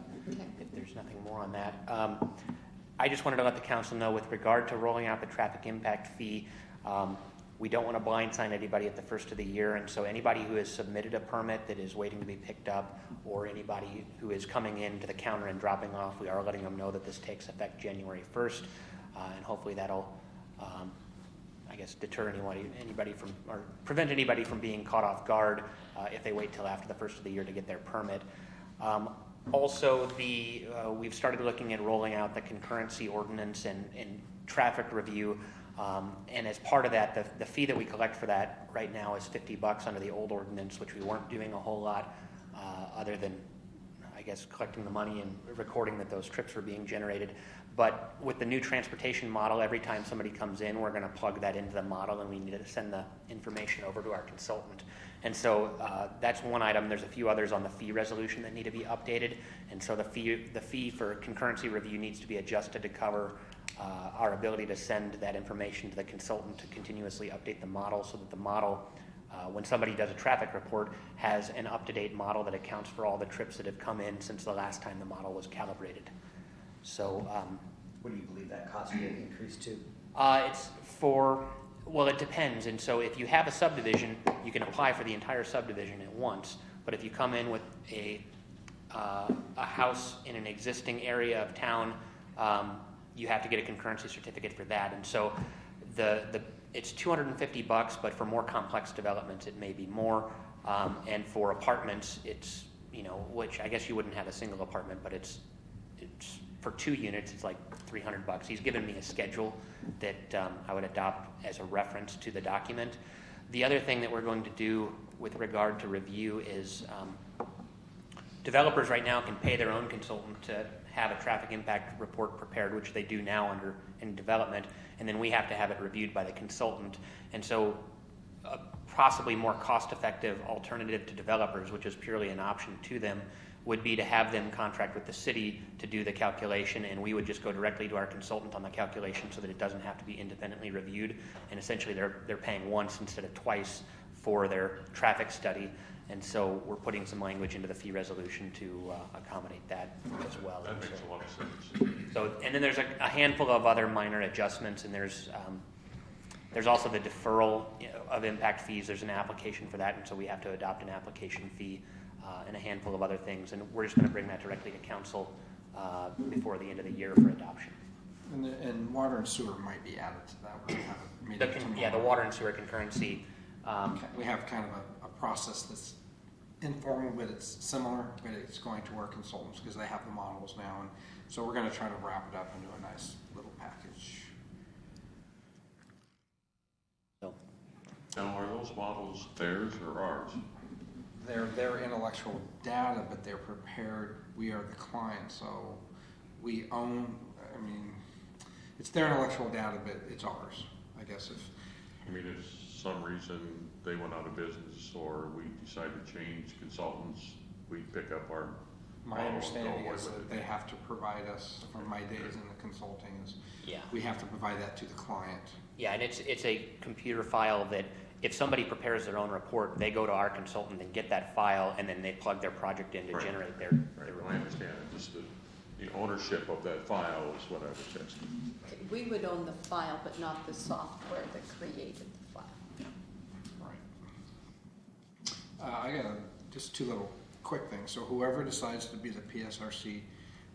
Speaker 10: if there's nothing more on that. I just wanted to let the council know with regard to rolling out the traffic impact fee, we don't want to blindside anybody at the first of the year, and so anybody who has submitted a permit that is waiting to be picked up, or anybody who is coming in to the counter and dropping off, we are letting them know that this takes effect January 1st, and hopefully that'll, I guess, deter anybody from, or prevent anybody from being caught off guard if they wait till after the first of the year to get their permit. Also, we've started looking at rolling out the concurrency ordinance and traffic review. And as part of that, the fee that we collect for that right now is $50 under the old ordinance, which we weren't doing a whole lot other than, I guess, collecting the money and recording that those trips were being generated. But with the new transportation model, every time somebody comes in, we're going to plug that into the model, and we need to send the information over to our consultant. And so that's one item. There's a few others on the fee resolution that need to be updated. And so the fee for concurrency review needs to be adjusted to cover our ability to send that information to the consultant to continuously update the model, so that the model, when somebody does a traffic report, has an up-to-date model that accounts for all the trips that have come in since the last time the model was calibrated. So,
Speaker 2: what do you believe that cost will increase to?
Speaker 10: it's for, well, it depends. And so if you have a subdivision, you can apply for the entire subdivision at once. But if you come in with a house in an existing area of town, you have to get a concurrency certificate for that. And so it's $250, but for more complex developments, it may be more. And for apartments, it's, which I guess you wouldn't have a single apartment, but it's for 2 units, it's like $300. He's given me a schedule that I would adopt as a reference to the document. The other thing that we're going to do with regard to review is developers right now can pay their own consultant to have a traffic impact report prepared, which they do now in development, and then we have to have it reviewed by the consultant. And so a possibly more cost-effective alternative to developers, which is purely an option to them, would be to have them contract with the city to do the calculation, and we would just go directly to our consultant on the calculation so that it doesn't have to be independently reviewed. And essentially they're paying once instead of twice for their traffic study. And so we're putting some language into the fee resolution to accommodate that as well.
Speaker 3: That makes a lot of sense.
Speaker 10: So, and then there's a handful of other minor adjustments, and there's also the deferral of impact fees. There's an application for that, and so we have to adopt an application fee and a handful of other things. And we're just going to bring that directly to council before the end of the year for adoption.
Speaker 14: And water and sewer might be added to that. We're gonna have a meeting
Speaker 10: The
Speaker 14: tomorrow.
Speaker 10: water and sewer concurrency.
Speaker 14: We have kind of a process that's informal, but it's similar, but it's going to our consultants because they have the models now. And so we're going to try to wrap it up into a nice little package.
Speaker 10: So,
Speaker 3: Now, are those models theirs or ours?
Speaker 14: They're their intellectual data, but they're prepared. We are the client, so we own, it's their intellectual data, but it's ours, I guess.
Speaker 3: If some reason they went out of business or we decide to change consultants, we pick up our
Speaker 14: My
Speaker 3: model and
Speaker 14: understanding
Speaker 3: go
Speaker 14: is
Speaker 3: with
Speaker 14: that
Speaker 3: it.
Speaker 14: they have to provide us, from my days in the consulting, is
Speaker 10: yeah.
Speaker 14: we have to provide that to the client.
Speaker 10: Yeah, and it's a computer file that if somebody prepares their own report, they go to our consultant and get that file, and then they plug their project in to
Speaker 3: Right.
Speaker 10: generate their
Speaker 3: Right,
Speaker 10: report.
Speaker 3: well, I understand it, just the ownership of that file is what I was asking.
Speaker 1: We would own the file, but not the software that created the file.
Speaker 14: Right. I got just 2 little quick things. So whoever decides to be the PSRC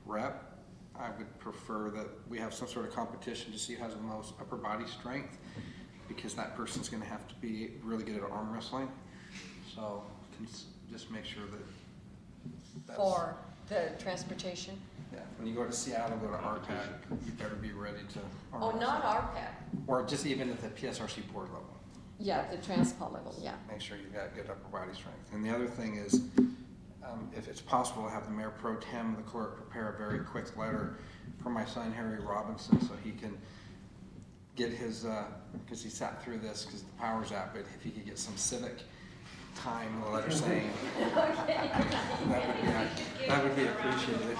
Speaker 14: rep, I would prefer that we have some sort of competition to see who has the most upper body strength. because that person's gonna have to be really good at arm wrestling. So just make sure that's.
Speaker 1: For the transportation?
Speaker 14: Yeah, when you go to Seattle, go to RPAC, you better be ready to arm
Speaker 1: Oh,
Speaker 14: wrestle.
Speaker 1: not RPAC.
Speaker 14: Or just even at the PSRC board level.
Speaker 1: Yeah, the transport level, yeah.
Speaker 14: Make sure you've got good upper body strength. And the other thing is, if it's possible, to have the mayor pro tem, the clerk, prepare a very quick letter for my son Harry Robinson, so he can get his, because he sat through this, because the Powers Act, but if he could get some civic time, a letter saying, that would be appreciated.